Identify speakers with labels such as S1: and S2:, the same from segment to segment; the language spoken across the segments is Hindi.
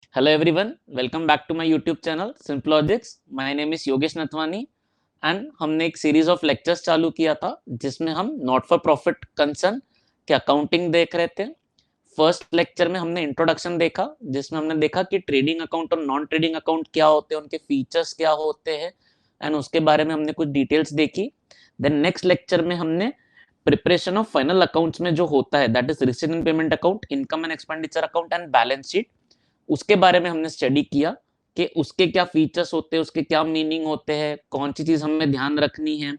S1: Hello everyone, welcome back to my YouTube channel Simplogics. My name is Yogesh Nathwani and हमने एक सीरीज ऑफ लेक्चर्स चालू किया था जिसमें हम नॉट फॉर प्रॉफिट कंसर्न के अकाउंटिंग देख रहे थे। फर्स्ट लेक्चर में हमने इंट्रोडक्शन देखा जिसमें हमने देखा कि ट्रेडिंग अकाउंट और नॉन ट्रेडिंग अकाउंट क्या होते हैं, उनके फीचर्स क्या होते हैं एंड उसके बारे में हमने कुछ डिटेल्स देखी। देन नेक्स्ट लेक्चर में हमने प्रिपरेशन ऑफ फाइनल अकाउंट्स में जो होता है that is receipt and payment account, income and expenditure account and balance sheet, उसके बारे में हमने स्टडी किया कि उसके क्या फीचर्स होते हैं, उसके क्या मीनिंग होते हैं, कौन सी चीज हमें ध्यान रखनी है।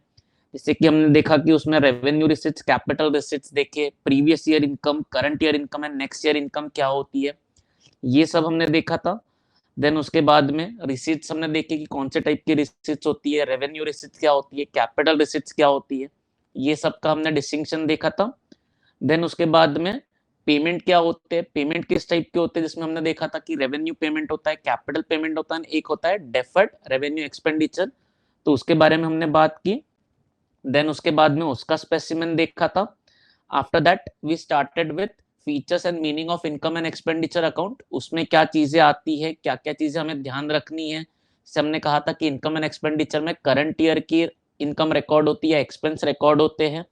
S1: जैसे कि हमने देखा कि उसमें रेवेन्यू रिसिट्स, कैपिटल रिसिट्स देखे, previous year income, current year income and next year income क्या होती है, ये सब हमने देखा था। देन उसके बाद में रिसिट्स हमने देखे कि कौन से टाइप की रिसिट्स होती है, रेवेन्यू रिसिट्स क्या होती है, कैपिटल रिसिट्स क्या होती है, ये सब का हमने डिस्टिंक्शन देखा था। देन उसके बाद में पेमेंट क्या होते हैं, पेमेंट किस टाइप के होते हैं, जिसमें हमने देखा था कि रेवेन्यू पेमेंट होता है, कैपिटल पेमेंट होता है, एक होता है डेफर्ड रेवेन्यू एक्सपेंडिचर, तो उसके बारे में हमने बात की। देन उसके बाद में उसका स्पेसिमेन देखा था। After that we started with features and meaning of income and expenditure account, उसमें क्या चीजें आती है, क्या क्या चीजें हमें ध्यान रखनी है। जैसे हमने कहा था कि इनकम एंड एक्सपेंडिचर में करंट ईयर की इनकम रिकॉर्ड होती है, एक्सपेंस रिकॉर्ड होते हैं,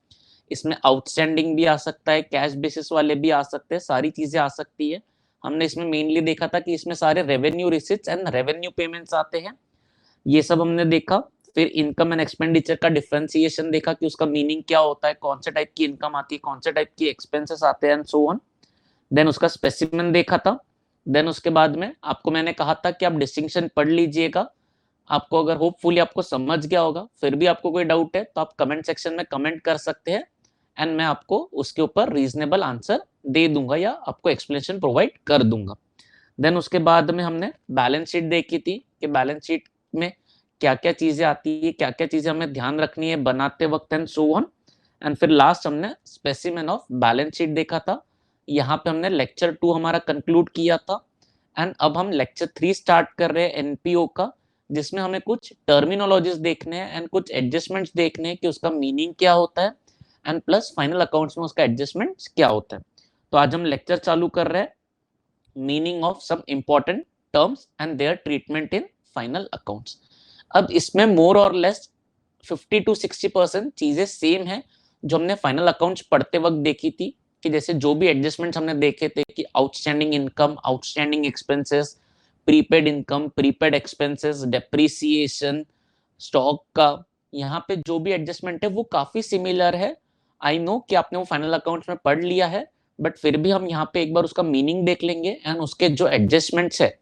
S1: इसमें आउटस्टैंडिंग भी आ सकता है, कैश बेसिस वाले भी आ सकते हैं, सारी चीजें आ सकती है। हमने इसमें मेनली देखा था कि इसमें सारे revenue receipts and revenue payments आते हैं, ये सब हमने देखा। फिर इनकम एंड एक्सपेंडिचर का डिफरेंशिएशन देखा कि उसका मीनिंग क्या होता है, कौन से टाइप की इनकम आती है, कौन से टाइप की एक्सपेंसेस आते हैं एंड सो ऑन। देन उसका स्पेसिमेन देखा था। देन उसके बाद में आपको मैंने कहा था कि आप डिस्टिंक्शन पढ़ लीजिएगा। आपको अगर होपफुली आपको समझ गया होगा, फिर भी आपको कोई डाउट है तो आप कमेंट सेक्शन में कमेंट कर सकते हैं एंड मैं आपको उसके ऊपर रीजनेबल आंसर दे दूंगा या आपको एक्सप्लेनेशन प्रोवाइड कर दूंगा। देन उसके बाद में हमने बैलेंस शीट देखी थी कि बैलेंस शीट में क्या क्या चीजें आती है, क्या क्या चीजें हमें ध्यान रखनी है बनाते वक्त एंड सो ऑन। एंड फिर लास्ट हमने स्पेसिमेन ऑफ बैलेंस शीट देखा था। यहाँ पे हमने लेक्चर 2 हमारा कंक्लूड किया था एंड अब हम लेक्चर 3 स्टार्ट कर रहे हैं एनपीओ का, जिसमें हमें कुछ टर्मिनोलॉजीज देखने हैं एंड कुछ एडजस्टमेंट्स देखने हैं कि उसका मीनिंग क्या होता है एंड प्लस फाइनल अकाउंट्स में उसका एडजस्टमेंट्स क्या होता है। तो आज हम लेक्चर चालू कर रहे हैं meaning of some important terms and their treatment in final accounts. अब इसमें मोर और लेस 50 to 60% चीजें सेम है जो हमने फाइनल अकाउंट्स पढ़ते वक्त देखी थी। कि जैसे जो भी एडजस्टमेंट्स हमने देखे थे कि outstanding income, outstanding expenses, prepaid income, prepaid expenses, depreciation, stock का, यहाँ पे जो भी एडजस्टमेंट है वो काफी सिमिलर है। आई नो कि आपने वो फाइनल अकाउंट्स में पढ़ लिया है, बट फिर भी हम यहाँ पे एक बार उसका मीनिंग देख लेंगे एंड उसके जो एडजस्टमेंट्स है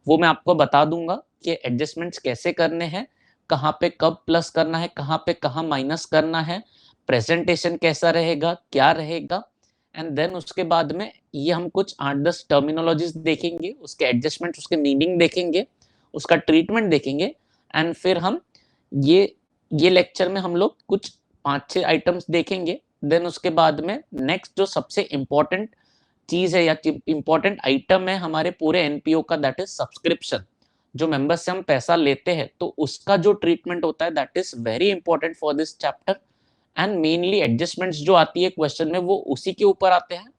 S1: वो मैं आपको बता दूंगा कि एडजस्टमेंट्स कैसे करने हैं, कहाँ पे कब प्लस करना है, कहाँ पे कहाँ माइनस करना है, प्रेजेंटेशन कैसा रहेगा, क्या रहेगा। एंड देन उसके बाद में ये हम कुछ 8-10 टर्मिनोलॉजीज देखेंगे, उसके एडजस्टमेंट, उसके मीनिंग देखेंगे, उसका ट्रीटमेंट देखेंगे। एंड फिर हम ये ये लेक्चर में हम लोग कुछ 5-6 आइटम्स देखेंगे। देन उसके बाद में नेक्स्ट जो सबसे इंपॉर्टेंट चीज है या इंपॉर्टेंट आइटम है हमारे पूरे एनपीओ का, दैट इज सब्सक्रिप्शन। जो मेंबर्स से हम पैसा लेते हैं तो उसका जो ट्रीटमेंट होता है that is very important for this chapter. And mainly adjustments जो आती है क्वेश्चन में वो उसी के ऊपर आते हैं।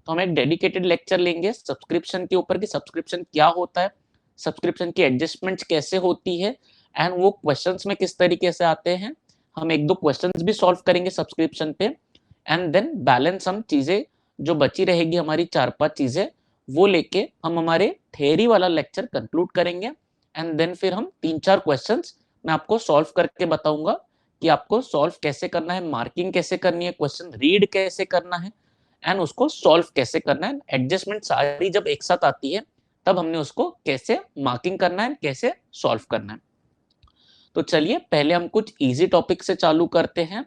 S1: तो हम एक डेडिकेटेड लेक्चर लेंगे सब्सक्रिप्शन के ऊपर कि सब्सक्रिप्शन क्या होता है, सब्सक्रिप्शन की एडजस्टमेंट्स कैसे होती है एंड वो क्वेश्चंस में किस तरीके से आते हैं। हम एक दो क्वेश्चंस भी सॉल्व करेंगे सब्सक्रिप्शन पे। एंड देन बैलेंस हम चीजें जो बची रहेगी हमारी 4-5 चीजें वो लेके हम हमारे थ्योरी वाला लेक्चर कंक्लूड करेंगे। एंड देन फिर हम 3-4 क्वेश्चंस मैं आपको सॉल्व करके बताऊंगा कि आपको सॉल्व कैसे करना है, मार्किंग कैसे करनी है, क्वेश्चन रीड कैसे करना है एंड उसको सॉल्व कैसे करना है। एडजस्टमेंट सारी जब एक साथ आती है तब हमने उसको कैसे मार्किंग करना है, कैसे सॉल्व करना है। तो चलिए पहले हम कुछ इजी टॉपिक से चालू करते हैं।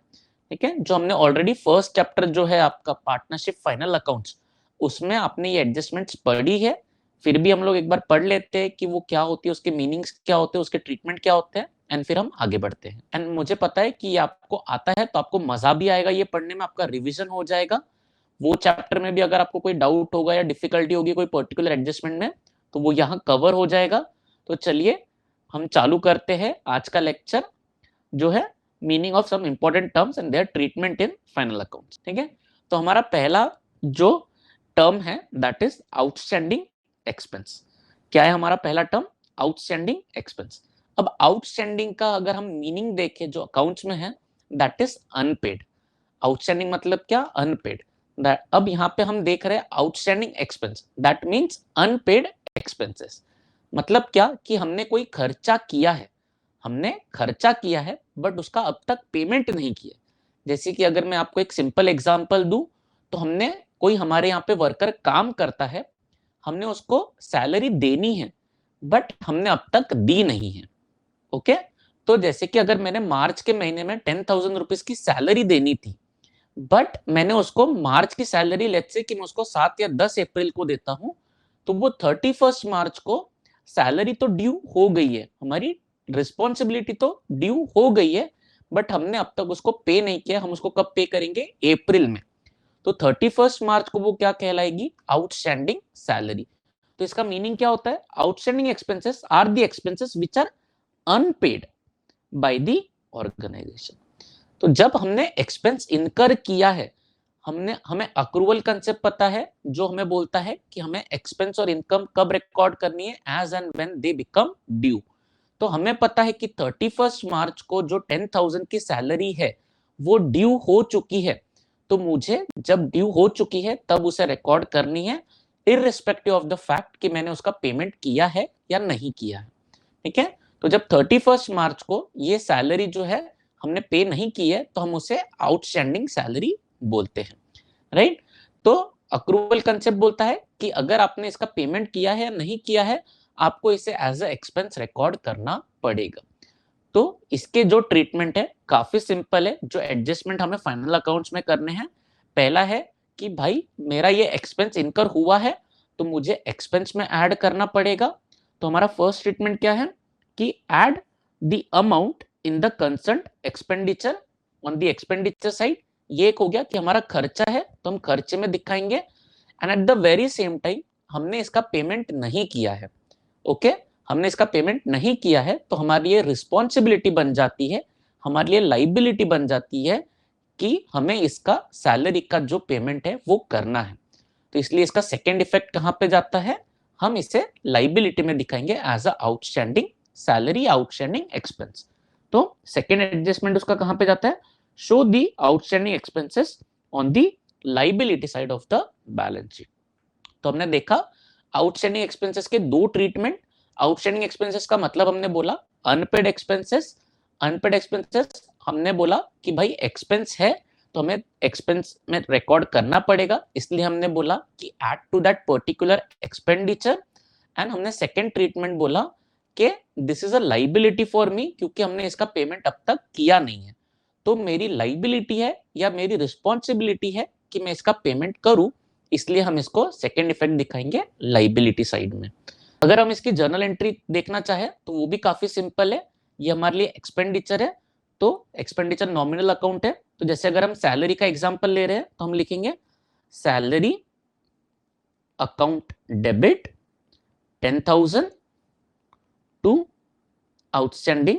S1: ठीक है, जो हमने ऑलरेडी फर्स्ट चैप्टर जो है आपका पार्टनरशिप फाइनल अकाउंट्स, उसमें आपने ये एडजस्टमेंट्स पढ़ी है। फिर भी हम लोग एक बार पढ़ लेते हैं कि वो क्या होती है, उसके मीनिंग्स क्या होते हैं, उसके ट्रीटमेंट क्या होते हैं एंड फिर हम आगे बढ़ते हैं। एंड मुझे पता है कि ये आपको आता है तो आपको मजा भी आएगा ये पढ़ने में, आपका रिविजन हो जाएगा। वो चैप्टर में भी अगर आपको कोई डाउट होगा या डिफिकल्टी होगी कोई पर्टिकुलर एडजस्टमेंट में तो वो यहाँ कवर हो जाएगा। तो चलिए हम चालू करते हैं आज का लेक्चर जो है meaning of some important terms and their treatment in final accounts. ठीक है, तो हमारा पहला जो टर्म है दैट इज आउटस्टैंडिंग एक्सपेंस। क्या है हमारा पहला टर्म? Outstanding expense. अब आउटस्टैंडिंग का अगर हम मीनिंग देखें जो अकाउंट्स में है, दैट इज अनपेड। आउटस्टैंडिंग मतलब क्या? अनपेड। अब यहाँ पे हम देख रहे हैं outstanding expense, that means unpaid expenses. मतलब क्या कि हमने कोई खर्चा किया है, हमने खर्चा किया है बट उसका अब तक पेमेंट नहीं किया। जैसे कि अगर मैं आपको एक सिंपल एग्जांपल दूं, तो हमने कोई हमारे यहाँ पे वर्कर काम करता है, हमने उसको सैलरी देनी है बट हमने अब तक दी नहीं है। ओके, तो जैसे कि अगर मैंने मार्च के महीने में 10,000 रुपीज की सैलरी देनी थी, बट मैंने उसको मार्च की सैलरी, लेट्स से कि मैं उसको 7 या 10 अप्रैल को देता हूं, तो वो 31 मार्च को सैलरी तो ड्यू हो गई है, हमारी रिस्पॉन्सिबिलिटी तो ड्यू हो गई है, बट हमने अब तक उसको पे नहीं किया। हम उसको कब पे करेंगे? अप्रैल में। तो 31 मार्च को वो क्या कहलाएगी? Outstanding salary. तो इसका मीनिंग क्या होता है? Outstanding expenses are the expenses which are unpaid by the organization. तो जब हमने एक्सपेंस इनकर किया है, हमें अक्रूवल कंसेप्ट पता है जो हमें बोलता है कि हमें एक्सपेंस और इनकम कब रिकॉर्ड करनी है, as and when they become due. तो हमें पता है कि 31 मार्च को जो 10,000 की सैलरी है वो ड्यू हो चुकी है, तो मुझे जब ड्यू हो चुकी है तब उसे रिकॉर्ड करनी है, इररिस्पेक्टिव ऑफ द फैक्ट कि मैंने उसका पेमेंट किया है या नहीं किया है। ठीक है, तो जब 31 मार्च को ये सैलरी जो है हमने पे नहीं की है, तो हम उसे आउटस्टैंडिंग सैलरी बोलते हैं, राइट। तो अक्रूवल कंसेप्ट बोलता है कि अगर आपने इसका पेमेंट किया है या नहीं किया है, आपको इसे एज अ एक्सपेंस रिकॉर्ड करना पड़ेगा। तो इसके जो ट्रीटमेंट है काफी सिंपल है। जो एडजस्टमेंट हमें फाइनल अकाउंट्स में करने हैं, पहला है कि भाई मेरा ये एक्सपेंस इनकर हुआ है, तो मुझे एक्सपेंस में ऐड करना पड़ेगा। तो हमारा फर्स्ट ट्रीटमेंट क्या है कि add the amount in the concern expenditure on the expenditure side. ये एक हो गया कि हमारा खर्चा है तो हम खर्चे में दिखाएंगे, and at the very same time हमने इसका पेमेंट नहीं किया है। ओके, हमने इसका पेमेंट नहीं किया है तो हमारी लिए रिस्पॉन्सिबिलिटी बन जाती है, हमारे लिए लाइबिलिटी बन जाती है कि हमें इसका सैलरी का जो पेमेंट है वो करना है। तो इसलिए इसका सेकेंड इफेक्ट कहां पे जाता है? हम इसे लाइबिलिटी में दिखाएंगे as a outstanding salary, outstanding expense. तो सेकेंड एडजस्टमेंट उसका कहां पे जाता है? Show the outstanding expenses on the liability side of the balance sheet. तो हमने देखा आउटस्टैंडिंग एक्सपेंसेस के दो ट्रीटमेंट। आउटस्टैंडिंग एक्सपेंसेस का मतलब हमने बोला अनपेड एक्सपेंसेस। अनपेड एक्सपेंसेस हमने बोला कि भाई एक्सपेंस है तो हमें एक्सपेंस में रिकॉर्ड करना पड़ेगा, इसलिए हमने बोला कि add to that particular expenditure. And हमने सेकेंड ट्रीटमेंट बोला कि this is a liability for me, क्योंकि हमने इसका पेमेंट अब तक किया नहीं है, तो मेरी लाइबिलिटी है या मेरी रिस्पॉन्सिबिलिटी है कि मैं इसका पेमेंट करूं, इसलिए हम इसको सेकेंड इफेक्ट दिखाएंगे लाइबिलिटी साइड में। अगर हम इसकी जर्नल एंट्री देखना चाहे तो वो भी काफी सिंपल है। ये हमारे लिए एक्सपेंडिचर है, तो एक्सपेंडिचर नॉमिनल अकाउंट है। तो जैसे अगर हम सैलरी का एग्जांपल ले रहे हैं तो हम लिखेंगे salary account debit 10,000 to outstanding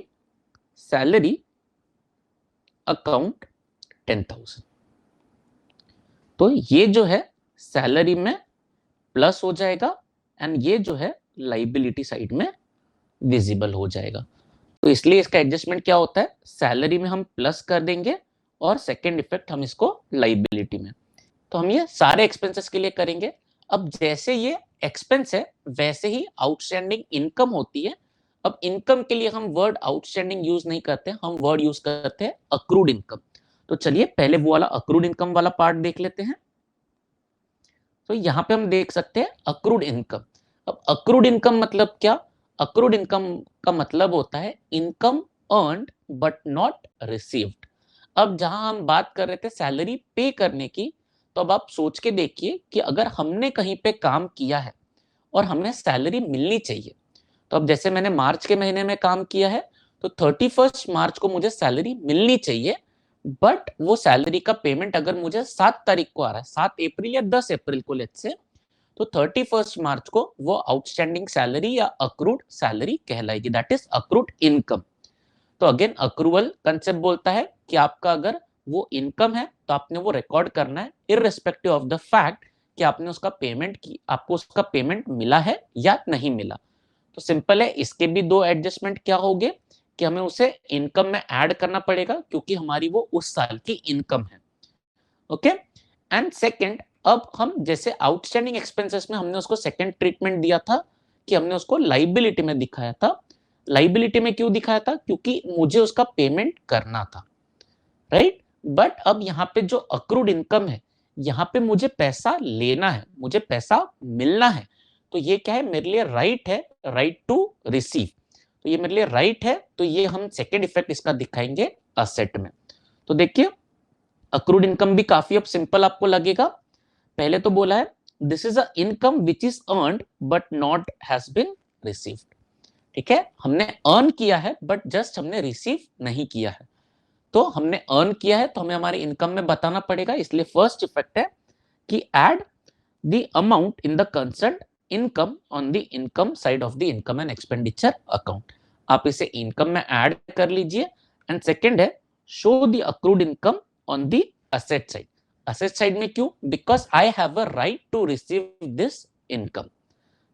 S1: salary account 10,000। तो ये जो है सैलरी में प्लस हो जाएगा एंड ये जो है लाइबिलिटी साइड में विजिबल हो जाएगा। तो इसलिए इसका एडजस्टमेंट क्या होता है? सैलरी में हम प्लस कर देंगे और सेकेंड इफेक्ट हम इसको लाइबिलिटी में। तो हम ये सारे एक्सपेंसेस के लिए करेंगे। अब जैसे ये एक्सपेंस है वैसे ही आउटस्टैंडिंग इनकम होती है। अब इनकम के लिए हम वर्ड आउटस्टैंडिंग यूज नहीं करते, हम वर्ड यूज करते हैं अक्रूड इनकम। तो चलिए पहले वो वाला अक्रूड इनकम वाला पार्ट देख लेते हैं। तो यहाँ पे हम देख सकते हैं अक्रूड इनकम। अब अक्रूड इनकम मतलब क्या? अक्रूड इनकम का मतलब होता है income earned but not received. अब जहां हम बात कर रहे थे सैलरी पे करने की, तो अब आप सोच के देखिए कि अगर हमने कहीं पे काम किया है और हमें सैलरी मिलनी चाहिए, तो अब जैसे मैंने मार्च के महीने में काम किया है तो 31 मार्च को मुझे सैलरी मिलनी चाहिए, बट वो सैलरी का पेमेंट अगर मुझे 7 तारीख को आ रहा है, 7 अप्रैल या 10 अप्रैल को लेट्स से, तो 31 मार्च को वो आउटस्टैंडिंग सैलरी या अक्रूड सैलरी कहलाएगी, दैट इज अक्रूड इनकम। तो अगेन अक्रूवल कंसेप्ट बोलता है कि आपका अगर वो इनकम है तो आपने वो रिकॉर्ड करना है इररिस्पेक्टिव ऑफ द फैक्ट कि आपने उसका पेमेंट की, आपको उसका पेमेंट मिला है या नहीं मिला। तो सिंपल है, इसके भी दो एडजस्टमेंट क्या हो गए कि हमें उसे इनकम में ऐड करना पड़ेगा क्योंकि हमारी वो उस साल की इनकम है। ओके, एंड सेकंड, अब हम जैसे आउटस्टैंडिंग एक्सपेंसेस में हमने उसको सेकंड ट्रीटमेंट दिया था कि हमने उसको लाइबिलिटी में दिखाया था। लाइबिलिटी में क्यों दिखाया था? क्योंकि मुझे उसका पेमेंट करना था, राइट। बट अब यहाँ पे जो अक्रूड इनकम है, यहाँ पे मुझे पैसा लेना है, मुझे पैसा मिलना है। तो ये क्या है, मेरे लिए राइट है, राइट टू रिसीव। तो ये मेरे लिए राइट है, तो ये हम सेकेंड इफेक्ट इसका दिखाएंगे असेट में। तो देखिए, अक्रूड इनकम भी काफी अब सिंपल आपको लगेगा। पहले तो बोला है this is a income which is earned but not has been received. ठीक है, हमने अर्न किया है बट जस्ट हमने रिसीव नहीं किया है। तो हमने अर्न किया है तो हमें हमारे इनकम में बताना पड़ेगा, इसलिए फर्स्ट इफेक्ट है कि add the amount in the concern income on the income side of the income and expenditure account. आप इसे इनकम में ऐड कर लीजिए। एंड सेकेंड है show the accrued income on the asset side. Asset side में क्यों? Because I have a right to receive this income,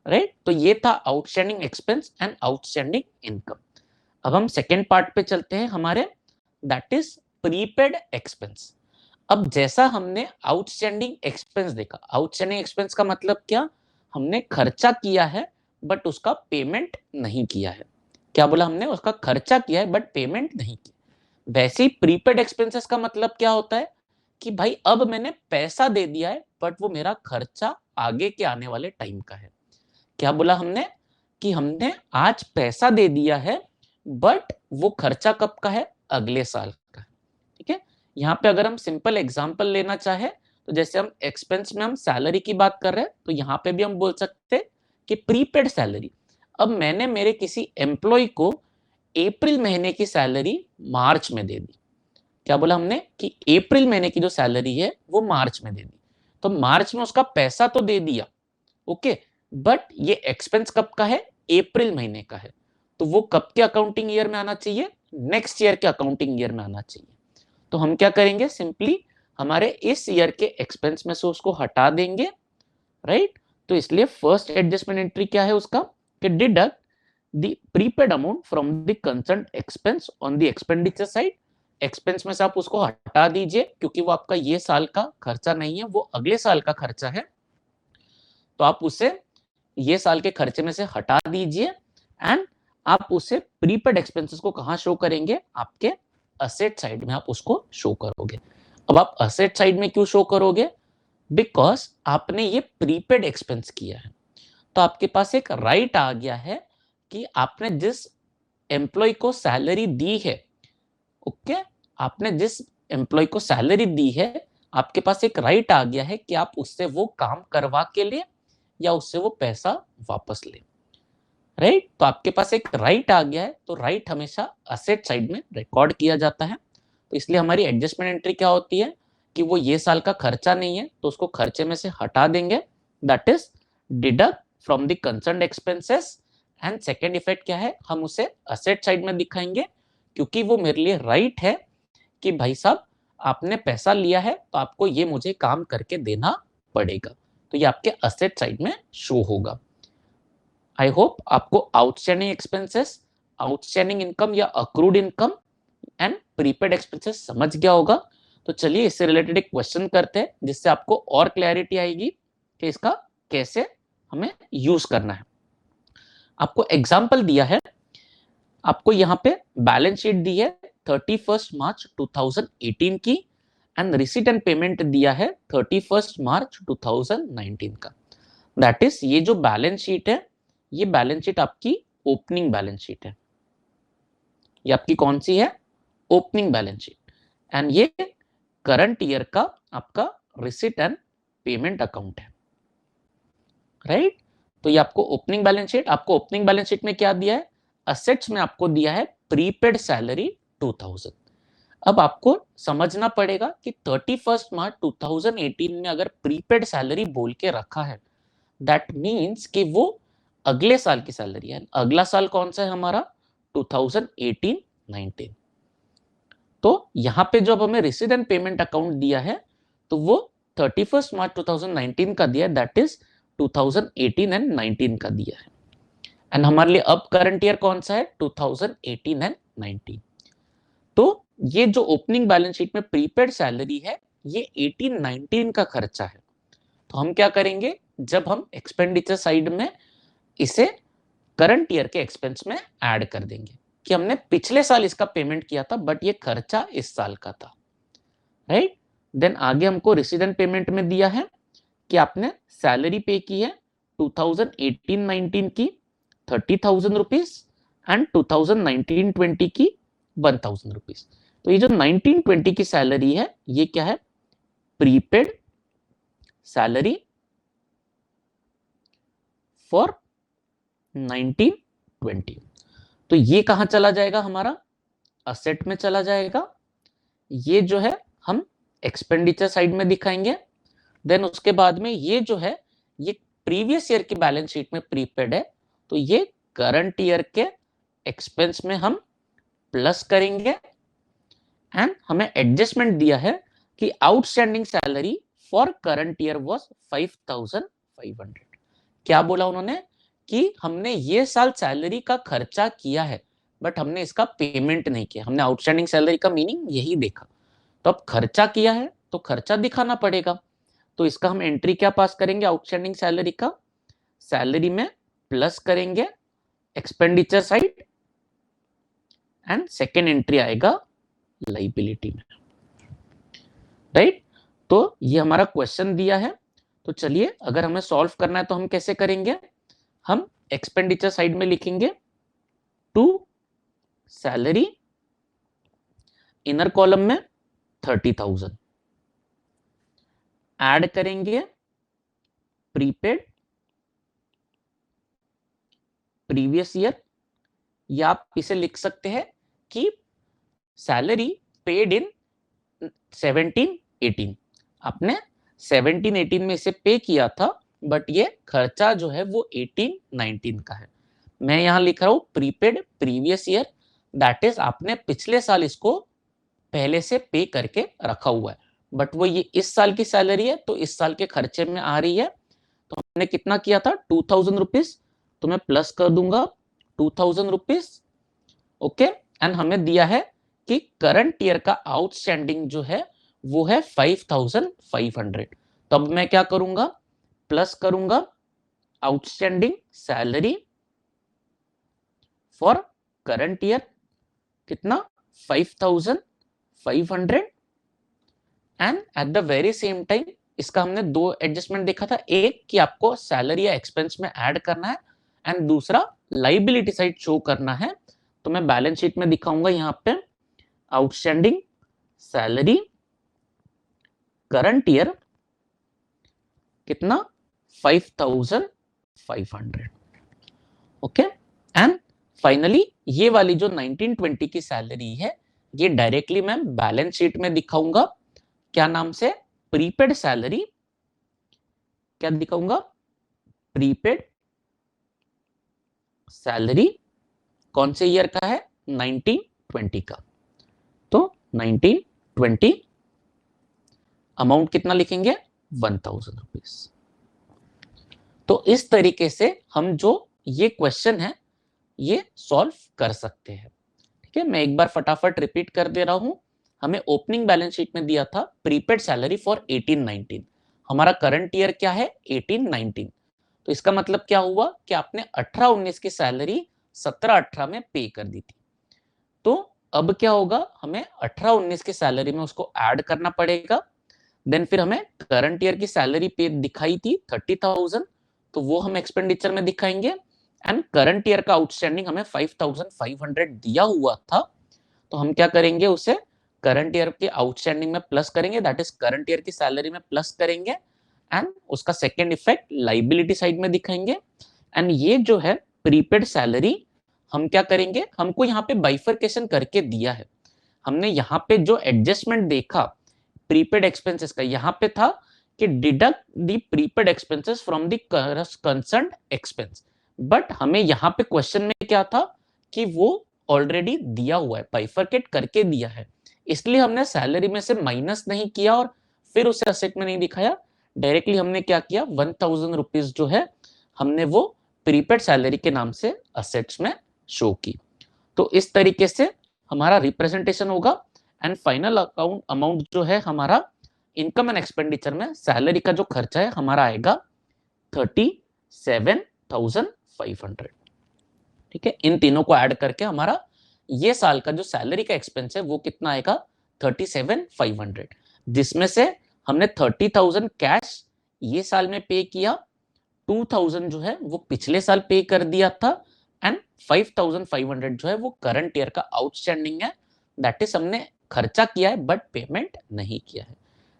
S1: right. तो ये था outstanding expense and outstanding income. अब हम सेकेंड पार्ट पे चलते हैं हमारे, दैट इज प्रीपेड एक्सपेंस। अब जैसा हमने आउटस्टैंडिंग एक्सपेंस देखा, आउटस्टैंडिंग एक्सपेंस का मतलब क्या? हमने खर्चा किया है बट उसका पेमेंट नहीं किया है। क्या बोला हमने? उसका खर्चा किया है बट पेमेंट नहीं किया। वैसे ही प्रीपेड एक्सपेंसेस का मतलब क्या होता है कि भाई अब मैंने पैसा दे दिया है बट वो मेरा खर्चा आगे के आने वाले टाइम का है। क्या बोला हमने? कि हमने आज पैसा दे दिया है बट वो खर्चा कब का है? अगले साल का। ठीक है, यहाँ पे अगर हम सिंपल एग्जांपल लेना चाहे तो जैसे हम एक्सपेंस में हम सैलरी की बात कर रहे हैं तो यहाँ पे भी हम बोल सकते हैं कि प्रीपेड सैलरी। अब मैंने मेरे किसी एम्प्लॉय को अप्रैल महीने की सैलरी मार्च में दे दी। क्या बोला हमने? कि अप्रैल महीने की जो सैलरी है वो मार्च में दे दी। तो मार्च में उसका पैसा तो दे दिया, ओके, बट ये एक्सपेंस कब का है? अप्रैल महीने का है। तो वो कब के अकाउंटिंग ईयर में आना चाहिए? नेक्स्ट ईयर के अकाउंटिंग ईयर में आना चाहिए। तो हम क्या करेंगे? सिंपली हमारे इस ईयर के एक्सपेंस में से उसको हटा देंगे, राइट। तो इसलिए फर्स्ट एडजस्टमेंट एंट्री क्या है उसका? कि deduct the prepaid amount from the concern expense on the expenditure side. Expense में से आप उसको हटा दीजिए क्योंकि वो आपका ये साल का खर्चा नहीं है, वो अगले साल का खर्चा है। तो आप उसे ये साल के खर्चे में से हटा दीजिए एंड आप उसे प्रीपेड एक्सपेंसेस को कहां शो करेंगे? आपके असेट साइड में आप उसको शो करोगे। अब आप असेट साइड में क्यों शो करोगे? बिकॉज आपने ये प्रीपेड एक्सपेंस किया है। तो आपके पास एक राइट आ गया है कि आपने जिस एम्प्लॉय को सैलरी दी है, ओके, आपने जिस एम्प्लॉय को सैलरी दी है, आपके पास एक राइट आ गया है कि आप उससे वो काम करवा के लिए या उससे वो पैसा वापस ले, राइट। तो आपके पास एक राइट आ गया है, तो राइट हमेशा असेट साइड में रिकॉर्ड किया जाता है। तो इसलिए हमारी एडजस्टमेंट एंट्री क्या होती है कि वो ये साल का खर्चा नहीं है तो उसको खर्चे में से हटा देंगे, that is deduct from the concerned expenses. And second effect क्या है? हम उसे असेट साइड में दिखाएंगे क्योंकि वो मेरे लिए राइट है कि भाई साहब आपने पैसा लिया है तो आपको ये मुझे काम करके देना पड़ेगा। तो ये आपके असेट साइड में शो होगा। आई होप आपको आउटस्टैंडिंग एक्सपेंसेस, आउटस्टैंडिंग इनकम या accrued income and prepaid expenses समझ गया होगा। तो चलिए इससे रिलेटेड एक क्वेश्चन करते हैं जिससे आपको और क्लैरिटी आएगी कि इसका कैसे हमें यूज करना है। आपको एग्जांपल दिया है, आपको यहाँ पे बैलेंस शीट दी है 31 मार्च 2018 की एंड रिसीट एंड पेमेंट दिया है 31 मार्च 2019 का। दैट इज ये जो बैलेंस शीट है, ये बैलेंस शीट आपकी ओपनिंग बैलेंस शीट है। ये आपकी कौन सी है? Opening balance sheet. एंड ये करंट ईयर का आपका रिसीट एंड पेमेंट अकाउंट है, राइट। तो ये आपको ओपनिंग बैलेंस शीट, आपको ओपनिंग बैलेंस शीट में क्या दिया है? असेट्स में आपको दिया है प्रीपेड सैलरी 2000। अब आपको समझना पड़ेगा कि 31 मार्च 2018 में अगर प्रीपेड सैलरी बोल के रखा है, दैट मीन्स कि वो अगले साल की सैलरी है। अगला साल कौन सा है हमारा? 2018-19। तो यहां पे जो अब हमें रिसीट एंड पेमेंट अकाउंट दिया है तो वो 31 मार्च 2019 का दिया है, दैट इज 2018 एंड 19 का दिया है। एंड हमारे लिए अब करंट ईयर कौन सा है, 2018 एंड 19। तो ये जो ओपनिंग बैलेंस शीट में प्रीपेड सैलरी है ये 18-19 का खर्चा है। तो हम क्या करेंगे, जब हम एक्सपेंडिचर साइड में इसे करंट ईयर के एक्सपेंस में ऐड कर देंगे कि हमने पिछले साल इसका पेमेंट किया था बट ये खर्चा इस साल का था, राइट। देन आगे हमको रेसिडेंट पेमेंट में दिया है कि आपने सैलरी पे की है 2018-19 की 30,000 रुपीज एंड 2019-20 की 1,000 रुपीज। तो ये जो 19-20 की सैलरी है ये क्या है, प्रीपेड सैलरी फॉर 19-20। तो ये कहां चला जाएगा, हमारा असेट में चला जाएगा। ये जो है हम एक्सपेंडिचर साइड में दिखाएंगे। देन उसके बाद में ये जो है ये प्रीवियस ईयर की बैलेंस शीट में प्रीपेड है तो ये करंट ईयर के एक्सपेंस में हम प्लस करेंगे। एंड हमें एडजस्टमेंट दिया है कि outstanding salary for current year was 5,500। क्या बोला उन्होंने कि हमने ये साल सैलरी का खर्चा किया है बट हमने इसका पेमेंट नहीं किया। हमने आउटस्टैंडिंग सैलरी का मीनिंग यही देखा। तो अब खर्चा किया है तो खर्चा दिखाना पड़ेगा। तो इसका हम एंट्री क्या पास करेंगे, आउटस्टैंडिंग सैलरी का, सैलरी में प्लस करेंगे expenditure side and second entry आएगा लाइबिलिटी में, राइट। तो ये हमारा क्वेश्चन दिया है। तो चलिए अगर हमें सॉल्व करना है तो हम कैसे करेंगे, हम एक्सपेंडिचर साइड में लिखेंगे टू सैलरी, इनर कॉलम में 30,000, ऐड करेंगे प्रीपेड प्रीवियस ईयर, या आप इसे लिख सकते हैं कि सैलरी पेड इन 17-18। आपने 17-18 में इसे पे किया था बट ये खर्चा जो है वो 18-19 का है। मैं यहां लिख रहा हूं prepaid previous year, that is आपने पिछले साल इसको पहले से पे करके रखा हुआ है बट वो ये इस साल की सैलरी है तो इस साल के खर्चे में आ रही है। तो हमने कितना किया था 2,000 रुपीज, तो मैं प्लस कर दूंगा 2,000 रुपीज, ओके। एंड हमें दिया है कि करंट ईयर का आउटस्टैंडिंग जो है वो है 5,500। तो अब मैं क्या करूंगा, प्लस करूंगा outstanding salary for current year, कितना 5,500। And at the very same time इसका हमने दो एडजस्टमेंट देखा था, एक कि आपको सैलरी या एक्सपेंस में ऐड करना है एंड दूसरा लाइबिलिटी साइड शो करना है। तो मैं बैलेंस शीट में दिखाऊंगा यहां पे आउटस्टैंडिंग सैलरी करंट ईयर कितना 5,500, ओके। एंड फाइनली ये वाली जो 19-20 की सैलरी है ये डायरेक्टली मैं बैलेंस शीट में दिखाऊंगा, क्या नाम से, प्रीपेड सैलरी, क्या दिखाऊंगा, प्रीपेड सैलरी कौन से ईयर का है, 19-20 का। तो 19-20 अमाउंट कितना लिखेंगे 1,000 रुपीज। तो इस तरीके से हम जो ये क्वेश्चन है ये सॉल्व कर सकते हैं, ठीक है। मैं एक बार फटाफट रिपीट कर दे रहा हूं। हमें ओपनिंग बैलेंस शीट में दिया था प्रीपेड सैलरी फॉर 18-19, हमारा करंट ईयर क्या है 18-19। तो इसका मतलब क्या हुआ कि आपने 18-19 की सैलरी 17-18 में पे कर दी थी। तो अब क्या होगा, हमें 18-19 की सैलरी में उसको ऐड करना पड़ेगा। देन फिर हमें करंट ईयर की सैलरी पे दिखाई थी 30,000, तो वो हम एक्सपेंडिचर में दिखाएंगे। एंड करंट ईयर का आउटस्टैंडिंग हमें 5,500 दिया हुआ था, तो हम क्या करेंगे, उसे करंट ईयर के आउटस्टैंडिंग में प्लस करेंगे, दैट इज करंट ईयर की सैलरी में प्लस करेंगे एंड उसका सेकेंड इफेक्ट लाइबिलिटी साइड में दिखाएंगे। एंड ये जो है प्रीपेड सैलरी हम क्या करेंगे, हमको यहाँ पे बाइफरकेशन करके दिया है। हमने यहाँ पे जो एडजस्टमेंट देखा प्रीपेड एक्सपेंसेस का, यहाँ पे था कि deduct the prepaid expenses from the concerned expense, but हमें यहाँ पे क्वेश्चन में क्या था कि वो ऑलरेडी दिया हुआ है, बाइफरकेट करके दिया है, इसलिए हमने सैलरी में से माइनस नहीं किया और फिर उसे असेट में नहीं दिखाया। डायरेक्टली हमने क्या किया 1,000 रुपीज जो है हमने वो प्रीपेड सैलरी के नाम से असेट्स में शो की। तो इस तरीके से हमारा रिप्रेजेंटेशन होगा एंड फाइनल अकाउंट अमाउंट जो है हमारा इनकम एंड एक्सपेंडिचर में सैलरी का जो खर्चा है हमारा आएगा 37,500। ठीक है, इन तीनों को ऐड करके हमारा ये साल का जो सैलरी का एक्सपेंस है वो कितना आएगा 37,500, जिसमें से हमने 30,000 कैश ये साल में पे किया, 2,000 जो है वो पिछले साल पे कर दिया था एंड 5,500 जो है वो करंट ईयर का आउटस्टैंडिंग है, दैट इज हमने खर्चा किया है बट पेमेंट नहीं किया है।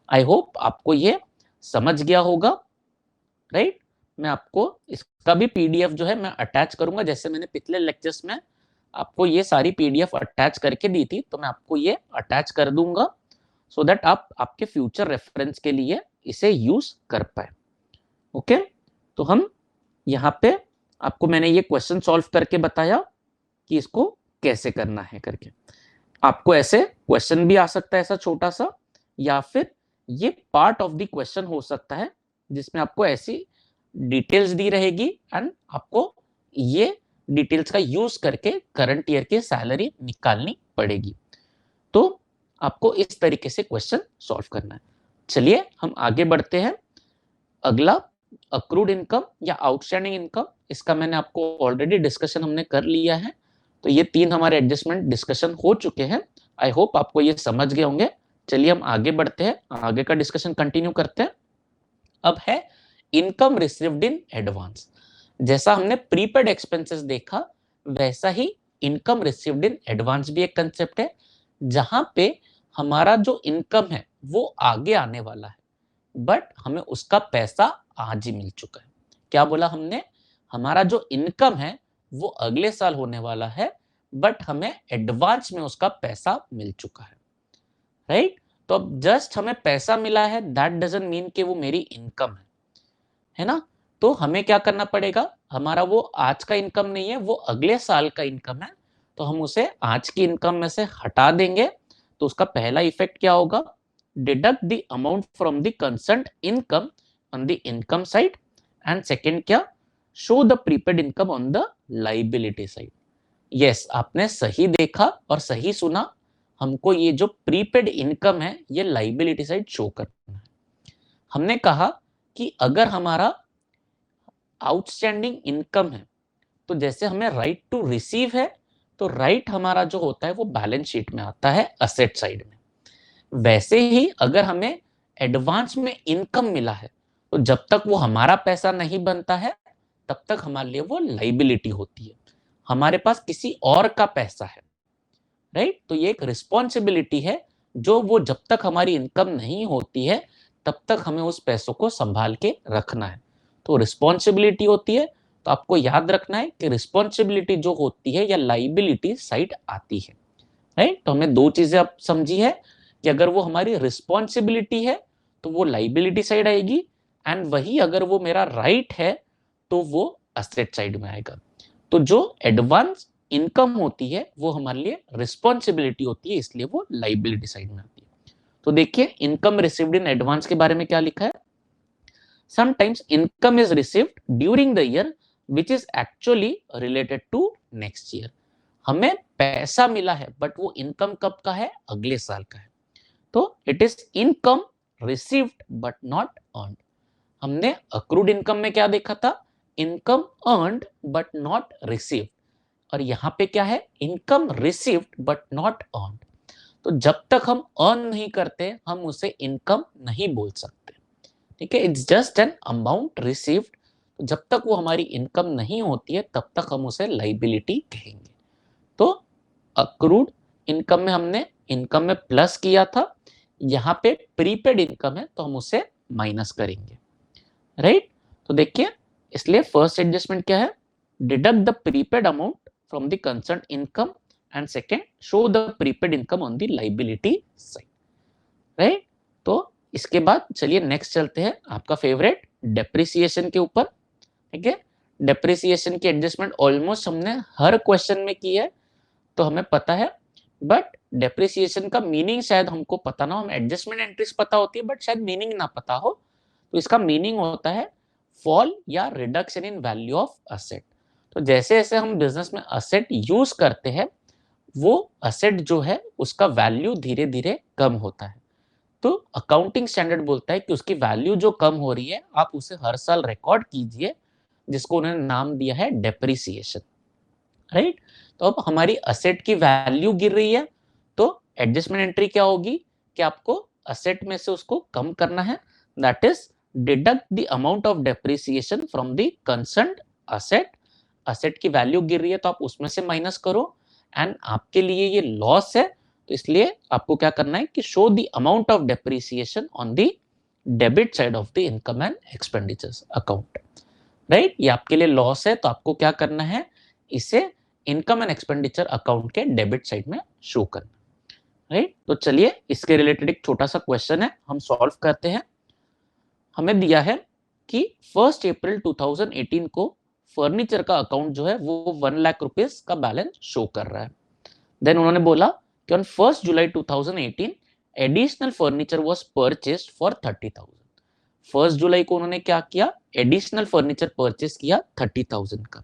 S1: आई होप आपको ये समझ गया होगा, राइट। मैं आपको इसका भी पीडीएफ जो है मैं अटैच करूंगा, जैसे मैंने पिछले लेक्चर्स में आपको ये सारी पीडीएफ अटैच करके दी थी, तो मैं आपको ये अटैच कर दूंगा सो दैट आप आपके फ्यूचर रेफरेंस के लिए इसे यूज कर पाए। ओके, तो हम यहाँ पे आपको मैंने ये क्वेश्चन सॉल्व करके बताया कि इसको कैसे करना है करके। आपको ऐसे क्वेश्चन भी आ सकता है ऐसा छोटा सा, या फिर ये पार्ट ऑफ द क्वेश्चन हो सकता है जिसमें आपको ऐसी डिटेल्स दी रहेगी एंड आपको ये डिटेल्स का यूज करके करंट ईयर की सैलरी निकालनी पड़ेगी। तो आपको इस तरीके से क्वेश्चन सॉल्व करना है। चलिए हम आगे बढ़ते हैं। अगला अक्रूड इनकम या आउटस्टैंडिंग इनकम, इसका मैंने आपको ऑलरेडी डिस्कशन हमने कर लिया है, तो ये तीन हमारे एडजस्टमेंट डिस्कशन हो चुके हैं। आई होप आपको ये समझ गए होंगे। चलिए हम आगे बढ़ते हैं, आगे का डिस्कशन कंटिन्यू करते हैं। अब है इनकम रिसीव्ड इन एडवांस। जैसा हमने प्रीपेड एक्सपेंसेस देखा वैसा ही इनकम रिसीव्ड इन एडवांस भी एक कंसेप्ट है, जहां पे हमारा जो इनकम है वो आगे आने वाला है बट हमें उसका पैसा आज ही मिल चुका है। क्या बोला हमने? हमारा जो इनकम है वो अगले साल होने वाला है बट हमें एडवांस में उसका पैसा मिल चुका है, राइट। तो अब जस्ट हमें पैसा मिला है दैट डजंट मीन कि वो मेरी इनकम है ना। तो हमें क्या करना पड़ेगा, हमारा वो आज का इनकम नहीं है, वो अगले साल का इनकम है, तो हम उसे आज की इनकम में से हटा देंगे। तो उसका पहला इफेक्ट क्या होगा, deduct the amount from the concerned income on the income side, and second क्या, show the prepaid income on the liability side. Yes, आपने सही देखा और सही सुना, हमको ये जो प्रीपेड इनकम है ये लाइबिलिटी साइड शो करना है। हमने कहा कि अगर हमारा आउटस्टैंडिंग इनकम है तो जैसे हमें राइट टू रिसीव है, तो राइट हमारा जो होता है वो बैलेंस शीट में आता है असेट साइड में। वैसे ही अगर हमें एडवांस में इनकम मिला है तो जब तक वो हमारा पैसा नहीं बनता है तब तक हमारे लिए वो लाइबिलिटी होती है, हमारे पास किसी और का पैसा है, राइट। तो ये एक रिस्पॉन्सिबिलिटी है जो वो जब तक हमारी इनकम नहीं होती है तब तक हमें उस पैसों को संभाल के रखना है। तो रिस्पॉन्सिबिलिटी होती है, तो आपको याद रखना है कि रिस्पॉन्सिबिलिटी जो होती है या लाइबिलिटी साइड आती है, राइट। तो हमें दो चीजें आप समझी है कि अगर वो हमारी रिस्पॉन्सिबिलिटी है तो वो लाइबिलिटी साइड आएगी, एंड वही अगर वो मेरा राइट है तो वो असेट साइड में आएगा। तो जो एडवांस इनकम होती है वो हमारे लिए रिस्पॉन्सिबिलिटी होती है, इसलिए वो लाइबिलिटी साइड में आती है। तो देखिए इनकम रिसीव्ड इन एडवांस के बारे में क्या लिखा है, sometimes income is received during the year which is actually related to next year. हमें पैसा मिला है बट वो इनकम कब का है, अगले साल का है, तो it is income received but not earned. हमने अक्रूड इनकम में क्या देखा था, income earned but not received, और यहां पे क्या है, income received but not earned. तो जब तक हम अर्न नहीं करते हम उसे इनकम नहीं बोल सकते, ठीक है। It's just an amount received, जब तक वो हमारी इनकम नहीं होती है तब तक हम उसे लाइबिलिटी कहेंगे। तो अक्रूड इनकम में हमने इनकम में प्लस किया था, यहां पे प्रीपेड इनकम है तो हम उसे माइनस करेंगे, राइट। तो देखिए इसलिए फर्स्ट एडजस्टमेंट क्या है, deduct the prepaid amount from the concerned income, and second show the prepaid income on the liability side, right. तो इसके बाद चलिए नेक्स्ट चलते हैं आपका फेवरेट डेप्रिसिएशन के ऊपर, ठीक है। डेप्रिसिएशन की एडजस्टमेंट ऑलमोस्ट हमने हर क्वेश्चन में की है तो हमें पता है, बट डेप्रिसिएशन का मीनिंग शायद हमको पता ना हो, हम एडजस्टमेंट एंट्रीज पता होती है बट शायद मीनिंग ना पता हो। तो इसका मीनिंग होता है फॉल या reduction in value of asset. तो जैसे जैसे हम बिजनेस में असेट यूज करते हैं वो असेट जो है उसका वैल्यू धीरे धीरे कम होता है। तो अकाउंटिंग स्टैंडर्ड बोलता है कि उसकी वैल्यू जो कम हो रही है आप उसे हर साल रिकॉर्ड कीजिए, जिसको उन्होंने नाम दिया है डेप्रिसिएशन, राइट। तो अब हमारी असेट की वैल्यू गिर रही है तो एडजस्टमेंट एंट्री क्या होगी कि आपको असेट में से उसको कम करना है, that is deduct the amount of depreciation from the concerned asset. Asset की वैल्यू गिर रही है तो आप उसमें से माइनस करो, एंड आपके लिए ये लॉस है तो इसलिए आपको क्या करना है कि show the amount of depreciation on the debit side of the income and expenditures account, right. ये आपके लिए लॉस है तो आपको क्या करना है, इसे इनकम एंड एक्सपेंडिचर अकाउंट के डेबिट साइड में शो करना, राइट। तो चलिए इसके रिलेटेड एक छोटा सा क्वेश्चन है, हम सॉल्व करते हैं। हमें दिया है कि 1 अप्रैल 2018 को फर्नीचर का अकाउंट जो है वो 1 लाख रुपीस का बैलेंस शो कर रहा है। देन उन्होंने बोला कि on 1 July 2018 additional furniture was purchased for 30,000। 1 जुलाई को उन्होंने क्या किया, एडिशनल फर्नीचर परचेस किया 30,000 का।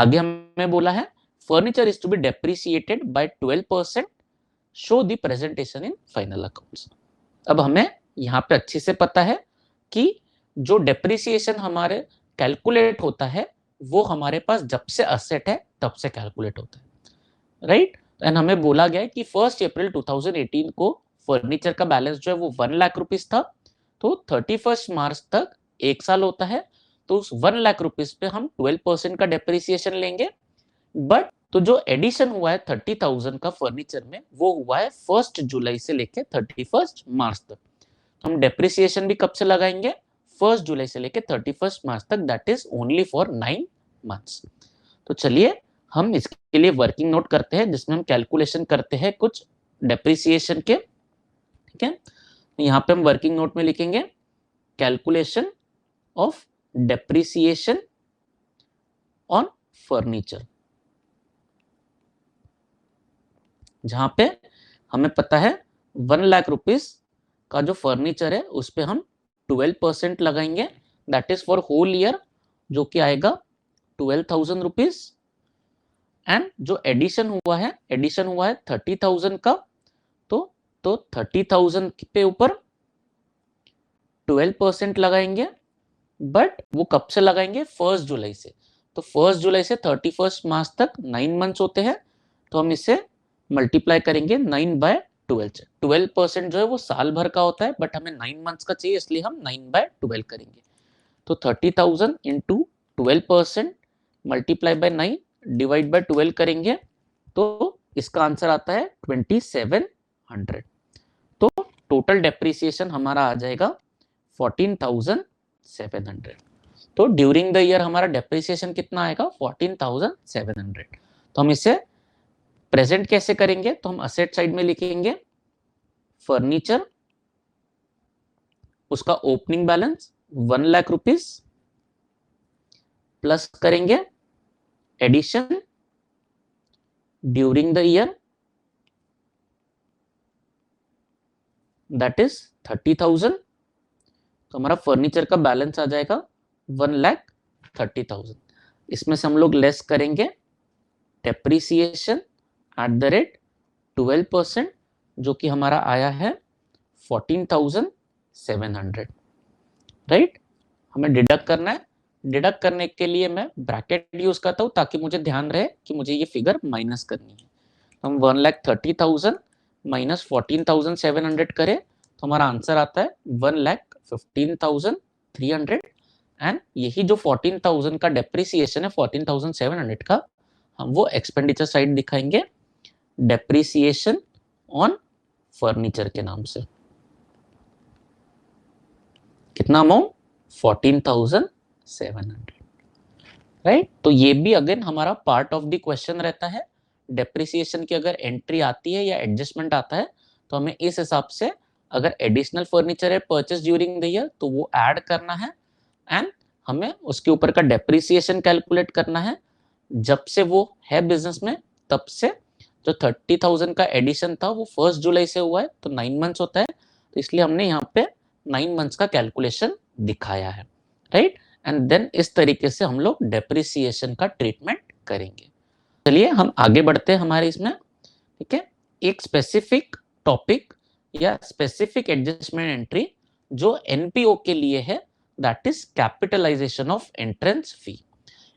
S1: आगे हमें बोला है furniture is to be depreciated by 12%, show the presentation in final accounts. अब हमें यहाँ पे अच्छे से पता है कि जो डेप्रिसिएशन हमारे कैलकुलेट होता है वो हमारे पास जब से असेट है तब से कैलकुलेट होता है, राइट। एंड हमें बोला गया है कि 1 अप्रैल 2018 को फर्नीचर का बैलेंस जो है वो 1 लाख रुपीस था, तो 31 मार्च तक एक साल होता है, तो उस 1 लाख रुपीस पे हम 12% का डेप्रिसिएशन लेंगे। बट तो जो एडिशन हुआ है 30,000 का फर्नीचर में वो हुआ है 1 जुलाई से लेके 31 मार्च तक। हम डेप्रिसिएशन भी कब से लगाएंगे, 1 जुलाई से लेके 31 मार्च तक, that is only for 9 months. तो चलिए हम इसके लिए वर्किंग नोट करते हैं जिसमें हम कैलकुलेशन करते हैं कुछ डेप्रिसिएशन के, ठीक है। यहाँ पे हम वर्किंग नोट में लिखेंगे calculation of depreciation on furniture, जहां पे हमें पता है 1 लाख रुपीस का जो फर्नीचर है उस पे हम 12% लगाएंगे, that is for whole year, जो कि आएगा 12,000 रुपीज। एंड जो एडिशन हुआ है 30,000 का, तो 30,000 पे ऊपर 12% लगाएंगे, बट वो कब से लगाएंगे, 1 जुलाई से। तो 1 जुलाई से 31 मार्च तक 9 मंथ्स होते हैं, तो हम इसे मल्टीप्लाई करेंगे 9/12 से। 12% जो है वो साल भर का होता है, बट हमें 9 मंथ्स का चाहिए इसलिए हम 9/12 करेंगे। तो 30,000 into 12% multiply by 9 divide by 12 करेंगे तो इसका आंसर आता है 2700। तो टोटल डेप्रिसिएशन हमारा आ जाएगा 14,700। तो ड्यूरिंग द ईयर हमारा डेप्रिसिएशन कितना आएगा, 14,700। तो हम इसे प्रेजेंट कैसे करेंगे, तो हम असेट साइड में लिखेंगे फर्नीचर, उसका opening balance 1 lakh rupees, plus करेंगे addition during the year, that is 30,000। तो हमारा फर्नीचर का बैलेंस आ जाएगा 1,30,000। इसमें से हम लोग लेस करेंगे डेप्रिसिएशन एट द रेट 12%, जो कि हमारा आया है 14,700, राइट। हमें डिडक्ट करना है, डिडक्ट करने के लिए मैं ब्रैकेट यूज करता हूं ताकि मुझे ध्यान रहे कि मुझे ये फिगर माइनस करनी है। तो हम 1,30,000 माइनस 14,700 करें तो हमारा आंसर आता है 1,15,300। एंड यही जो 14,000 का डेप्रिसिएशन है 14,700 का, हम वो एक्सपेंडिचर साइड दिखाएंगे डेप्रिसिएशन ऑन फर्नीचर के नाम से। कितना अमाउंट, 14,700, राइट। तो ये भी अगेन हमारा पार्ट ऑफ द क्वेश्चन रहता है। डेप्रिसिएशन की अगर एंट्री आती है या एडजस्टमेंट आता है तो हमें इस हिसाब से, अगर एडिशनल फर्नीचर है परचेस ड्यूरिंग द ईयर तो वो ऐड करना है, एंड हमें उसके ऊपर का डेप्रिसिएशन कैलकुलेट करना है जब से वो है बिजनेस में तब से। जो 30,000 का एडिशन था वो 1 जुलाई से हुआ है तो 9 मंथ्स होता है, तो इसलिए हमने यहाँ पे 9 मंथ्स का कैलकुलेशन दिखाया है, राइट। एंड देन इस तरीके से हम लोग डेप्रिसिएशन का ट्रीटमेंट करेंगे। चलिए हम आगे बढ़ते हैं हमारे इसमें, ठीक है। एक स्पेसिफिक टॉपिक या स्पेसिफिक एडजस्टमेंट एंट्री जो एनपीओ के लिए है, that is capitalization of entrance fee.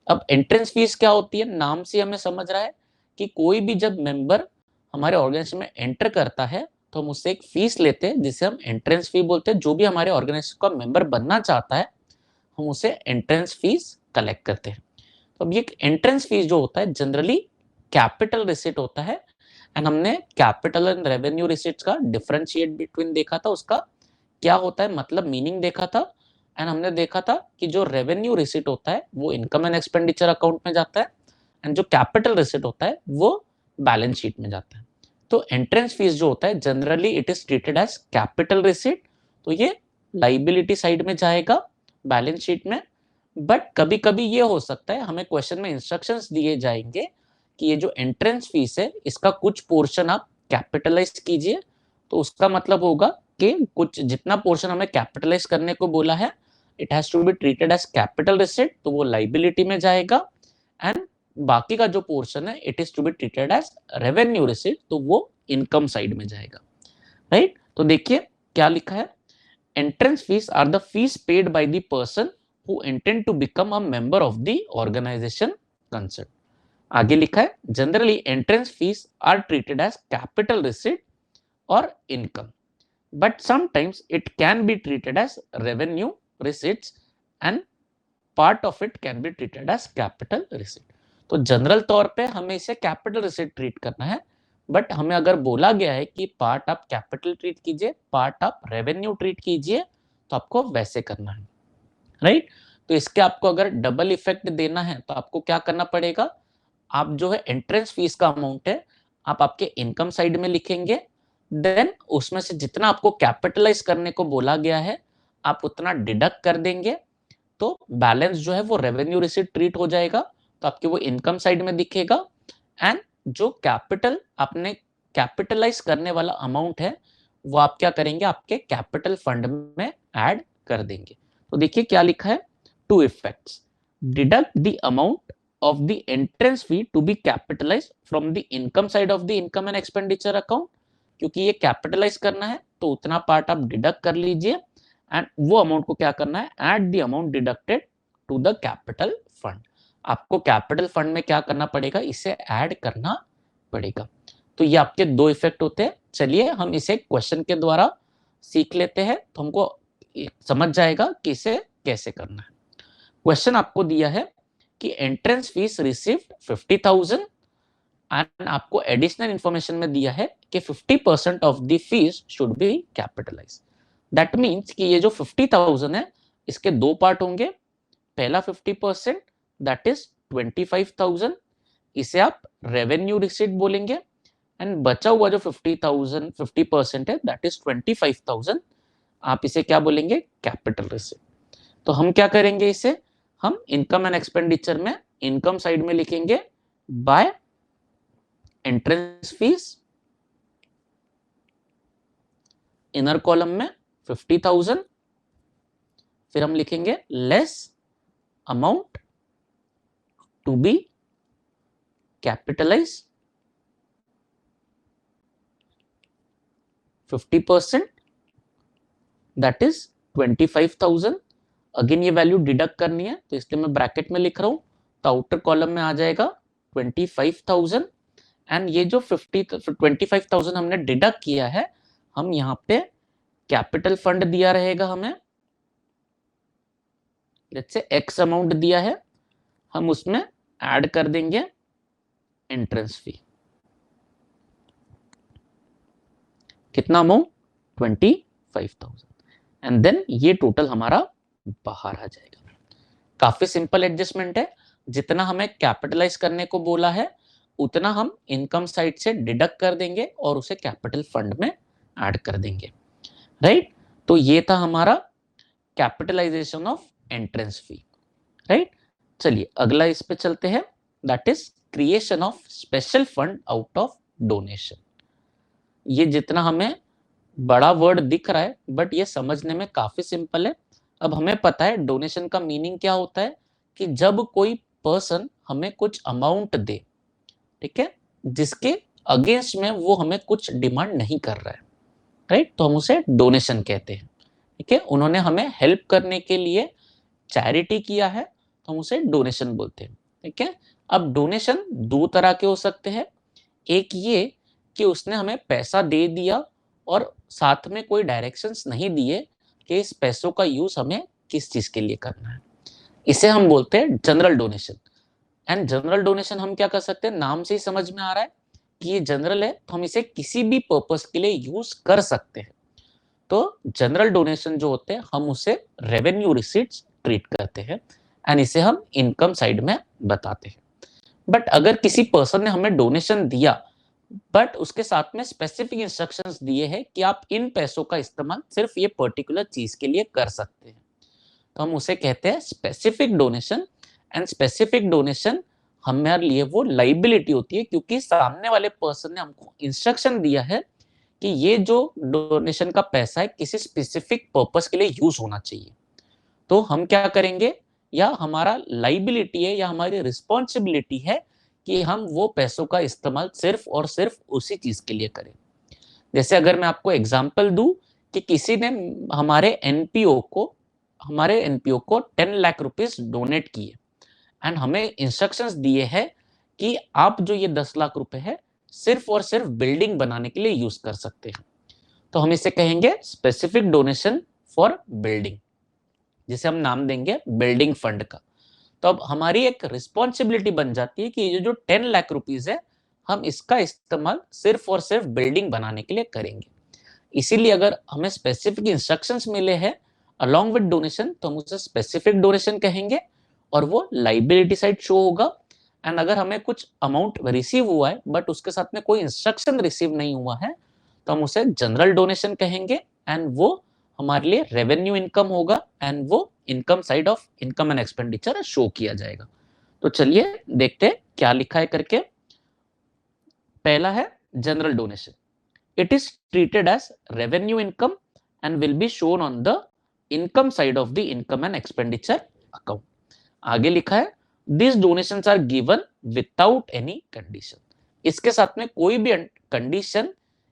S1: अब एंट्रेंस फीस क्या होती है, नाम से हमें समझ रहा है कि कोई भी जब मेंबर हमारे ऑर्गेनाइजेशन में एंटर करता है तो हम उससे एक फीस लेते हैं जिसे हम एंट्रेंस फी बोलते हैं। जो भी हमारे ऑर्गेनाइजेशन का मेंबर बनना चाहता है हम उसे एंट्रेंस फीस कलेक्ट करते हैं। तो अब ये एंट्रेंस फीस जो होता है जनरली कैपिटल रिसिट होता है। एंड हमने कैपिटल एंड रेवेन्यू रिसिट्स का डिफरेंशिएट बिटवीन देखा था, उसका क्या होता है मतलब मीनिंग देखा था। एंड हमने देखा था कि जो रेवेन्यू रिसिट होता है वो इनकम एंड एक्सपेंडिचर अकाउंट में जाता है एंड जो कैपिटल रिसिट होता है वो बैलेंस शीट में जाता है। तो एंट्रेंस फीस जो होता है generally it is treated as capital receipt, तो ये लाइबिलिटी साइड में जाएगा बैलेंस शीट में। बट कभी कभी ये हो सकता है हमें क्वेश्चन में इंस्ट्रक्शंस दिए जाएंगे कि ये जो एंट्रेंस फीस है इसका कुछ पोर्शन आप कैपिटलाइज कीजिए। तो उसका मतलब होगा कि कुछ जितना पोर्शन हमें कैपिटलाइज करने को बोला है it has to be treated as capital receipt, तो वो लाइबिलिटी में जाएगा। एंड बाकी का जो पोर्शन है it is to be treated as revenue receipt, तो वो इनकम साइड में जाएगा, राइट। तो देखिए क्या लिखा है, entrance fees are the fees paid by the person who intend to become a member of the organization concerned। आगे लिखा है generally entrance fees are treated as capital receipt और income, but sometimes it can be treated as revenue receipts and part of it can be treated as capital receipt. तो जनरल तौर पे हमें इसे कैपिटल रिसिट ट्रीट करना है, बट हमें अगर बोला गया है कि पार्ट आप कैपिटल ट्रीट कीजिए पार्ट आप रेवेन्यू ट्रीट कीजिए तो आपको वैसे करना है, राइट। तो इसके आपको अगर डबल इफेक्ट देना है तो आपको क्या करना पड़ेगा, आप जो है एंट्रेंस फीस का अमाउंट है आप आपके इनकम साइड में लिखेंगे, देन उसमें से जितना आपको कैपिटलाइज करने को बोला गया है आप उतना डिडक्ट कर देंगे, तो बैलेंस जो है वो रेवेन्यू रिसीट ट्रीट हो जाएगा, तो आपके वो इनकम साइड में दिखेगा। एंड जो कैपिटल आपने कैपिटलाइज करने वाला अमाउंट है वो आप क्या करेंगे आपके कैपिटल फंड में ऐड कर देंगे। तो देखिए क्या लिखा है, two effects, deduct the amount of the entrance fee to be capitalized from the income side of the income and expenditure account, क्योंकि ये कैपिटलाइज करना है तो उतना पार्ट आप डिडक्ट कर लीजिए एंड वो अमाउंट को क्या करना है add the amount deducted to the capital fund. आपको कैपिटल फंड में क्या करना पड़ेगा, इसे ऐड करना पड़ेगा। तो ये आपके दो इफेक्ट होते हैं। चलिए हम इसे क्वेश्चन के द्वारा सीख लेते हैं तो हमको समझ जाएगा कि इसे कैसे करना है। क्वेश्चन आपको दिया है कि एंट्रेंस फीस रिसीव्ड 50,000 एंड आपको एडिशनल इंफॉर्मेशन में दिया है कि 50% of the fee should be capitalize. That means कि ये जो 50,000 है इसके दो पार्ट होंगे, पहला 50% दैट इज 25,000, इसे आप रेवेन्यू रिसीट बोलेंगे, एंड बचा हुआ जो 50,000 50% है दैट इज 25,000, आप इसे क्या बोलेंगे कैपिटल रिसीट। तो हम क्या करेंगे, इसे हम इनकम एंड एक्सपेंडिचर में इनकम साइड में लिखेंगे by entrance fee, inner column में 50,000, फिर हम लिखेंगे less amount to be capitalize 50% that is 25,000। Again ये वैल्यू डिडक्ट करनी है तो इसलिए मैं ब्रैकेट में लिख रहा हूं, तो आउटर कॉलम में आ जाएगा 25,000 एंड ये जो 25,000 हमने डिडक्ट किया है हम यहाँ पे कैपिटल फंड दिया रहेगा हमें, लेट्स से एक्स अमाउंट दिया है, हम उसमें ऐड कर देंगे एंट्रेंस फी, कितना अमाउंट 25,000 एंड देन ये टोटल हमारा बाहर आ जाएगा। काफी सिंपल एडजस्टमेंट है, जितना हमें कैपिटलाइज करने को बोला है उतना हम इनकम साइड से डिडक्ट कर देंगे और उसे कैपिटल फंड में ऐड कर देंगे, राइट। तो ये था हमारा capitalization of entrance fee, right. चलिए अगला इस पे चलते हैं, that is creation of special fund out of donation. ये जितना हमें बड़ा वर्ड दिख रहा है बट ये समझने में काफी सिंपल है, अब हमें पता है डोनेशन का मीनिंग क्या होता है कि जब कोई पर्सन हमें कुछ अमाउंट दे, ठीक है, जिसके अगेंस्ट में वो हमें कुछ डिमांड नहीं कर रहा है, राइट, तो हम उसे डोनेशन कहते हैं। ठीक है, उन्होंने हमें हेल्प करने के लिए चैरिटी किया है तो हम उसे डोनेशन बोलते हैं। ठीक है, अब डोनेशन दो तरह के हो सकते हैं। एक ये कि उसने हमें पैसा दे दिया और साथ में कोई डायरेक्शंस नहीं दिए कि इस पैसों का यूज हमें किस चीज के लिए करना है, इसे हम बोलते हैं general donation. And general donation हम क्या कर सकते हैं, नाम से ही समझ में आ रहा है कि ये जनरल है तो हम इसे किसी भी पर्पस के लिए यूज कर सकते हैं। तो जनरल डोनेशन जो होते हैं हम उसे रेवेन्यू रिसीट्स ट्रीट करते हैं एंड इसे हम इनकम साइड में बताते हैं। बट अगर किसी पर्सन ने हमें डोनेशन दिया बट उसके साथ में स्पेसिफिक इंस्ट्रक्शंस दिए हैं कि आप इन पैसों का इस्तेमाल सिर्फ ये पर्टिकुलर चीज के लिए कर सकते हैं, तो हम उसे कहते हैं specific donation. And specific donation हमारे लिए वो लाइबिलिटी होती है क्योंकि सामने वाले पर्सन ने हमको इंस्ट्रक्शन दिया है कि ये जो डोनेशन का पैसा है किसी स्पेसिफिक पर्पस के लिए यूज होना चाहिए। तो हम क्या करेंगे, या हमारा लाइबिलिटी है या हमारी रिस्पॉन्सिबिलिटी है कि हम वो पैसों का इस्तेमाल सिर्फ और सिर्फ उसी चीज के लिए करें। जैसे अगर मैं आपको एग्जांपल दूं कि किसी ने हमारे एनपीओ को 10 लाख रुपीस डोनेट किए एंड हमें इंस्ट्रक्शंस दिए हैं कि आप जो ये 10 लाख रुपए है सिर्फ और सिर्फ बिल्डिंग बनाने के लिए यूज कर सकते हैं, तो हम इसे कहेंगे स्पेसिफिक डोनेशन फॉर बिल्डिंग, जिसे हम नाम देंगे बिल्डिंग फंड का। तो अब हमारी एक रिस्पॉन्सिबिलिटी बन जाती है कि ये जो 10 लाख रुपीस है हम इसका इस्तेमाल सिर्फ और सिर्फ बिल्डिंग बनाने के लिए करेंगे। इसीलिए अगर हमें स्पेसिफिक इंस्ट्रक्शंस मिले हैं अलोंग विद डोनेशन तो हम उसे स्पेसिफिक डोनेशन कहेंगे और वो लाइबिलिटी साइड शो होगा। एंड अगर हमें कुछ अमाउंट रिसीव हुआ है बट उसके साथ में कोई इंस्ट्रक्शन रिसीव नहीं हुआ है तो हम उसे जनरल डोनेशन कहेंगे एंड वो हमारे लिए रेवेन्यू इनकम होगा एंड वो income side of income and expenditure show किया जाएगा। तो चलिए देखते हैं क्या लिखा है करके। पहला है general donation, it is treated as revenue income and will be shown on the income side of the income and expenditure account। आगे लिखा है these donations are given without any condition। इसके साथ में कोई भी कंडीशन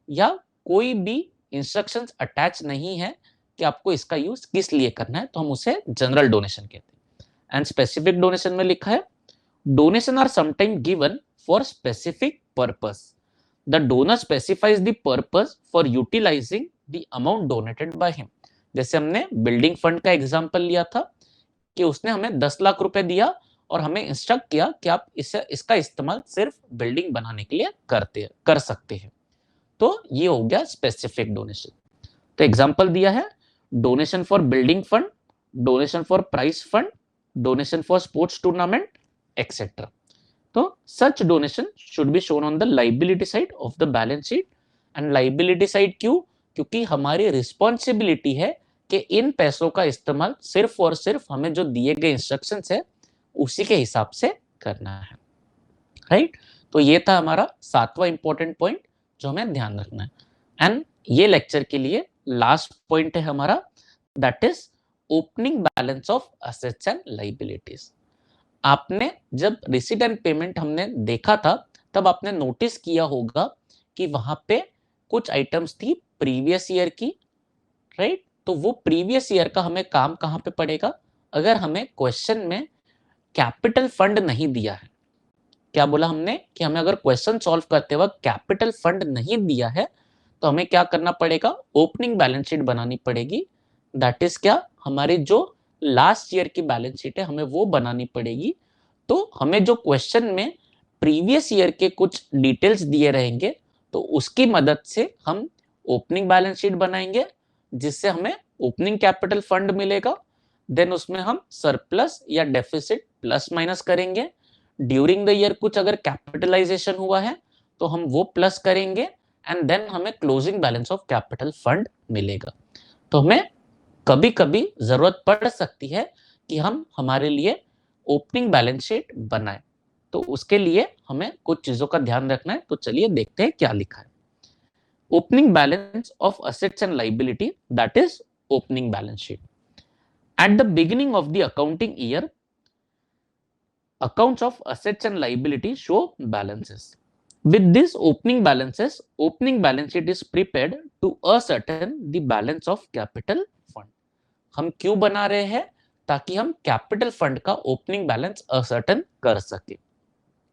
S1: या कोई भी इंस्ट्रक्शंस अटैच नहीं है कि आपको इसका यूज किस लिए करना है, तो हम उसे जनरल डोनेशन कहते हैं। एंड स्पेसिफिक डोनेशन में लिखा है donation are sometime given for specific purpose, the donor specifies the purpose for utilizing the amount donated by him। जैसे हमने बिल्डिंग फंड का एग्जांपल लिया था कि उसने हमें 10 लाख रुपए दिया और हमें इंस्ट्रक्ट किया कि आप इसका इस्तेमाल सिर्फ बिल्डिंग बनाने के लिए कर सकते हैं, तो ये हो गया स्पेसिफिक डोनेशन। तो एग्जांपल दिया है donation for building fund, donation for prize fund, donation for sports tournament etcetera. तो such donation should be shown on the liability side of the balance sheet। and liability side क्यों, क्योंकि हमारी रिस्पॉन्सिबिलिटी है कि इन पैसों का इस्तेमाल सिर्फ और सिर्फ हमें जो दिए गए इंस्ट्रक्शंस है उसी के हिसाब से करना है, राइट। तो ये था हमारा 7वां इंपॉर्टेंट पॉइंट जो हमें ध्यान रखना है। एंड ये लेक्चर के लिए लास्ट पॉइंट है हमारा, that is opening balance of assets and liabilities. आपने जब रिसीट एंड पेमेंट हमने देखा था तब आपने नोटिस किया होगा कि वहां पे कुछ आइटम्स थी प्रीवियस ईयर की, राइट। तो वो प्रीवियस ईयर का हमें काम कहां पे पड़ेगा, अगर हमें क्वेश्चन में कैपिटल फंड नहीं दिया है। क्या बोला हमने कि हमें अगर क्वेश्चन सॉल्व करते वक्त कैपिटल फंड नहीं दिया है तो हमें क्या करना पड़ेगा, ओपनिंग बैलेंस शीट बनानी पड़ेगी। दैट इज क्या, हमारी जो लास्ट ईयर की बैलेंस शीट है हमें वो बनानी पड़ेगी। तो हमें जो क्वेश्चन में प्रीवियस ईयर के कुछ डिटेल्स दिए रहेंगे तो उसकी मदद से हम ओपनिंग बैलेंस शीट बनाएंगे जिससे हमें ओपनिंग कैपिटल फंड मिलेगा। देन उसमें हम सरप्लस या डेफिसिट प्लस माइनस करेंगे। ड्यूरिंग द ईयर कुछ अगर कैपिटलाइजेशन हुआ है तो हम वो प्लस करेंगे एंड देन हमें closing balance of capital fund मिलेगा। तो हमें कभी कभी जरूरत पड़ सकती है कि हम हमारे लिए ओपनिंग बैलेंस शीट बनाएं, तो उसके लिए हमें कुछ चीजों का ध्यान रखना है। तो चलिए देखते हैं क्या लिखा है। Opening balance of assets and liability, that is opening balance sheet. At the beginning of the accounting year, accounts of assets and liabilities show balances. With this opening balance sheet is prepared to ascertain the balance of capital fund. हम क्यों बना रहे हैं? ताकि हम कैपिटल फंड का ओपनिंग बैलेंस असर्टेन कर सके,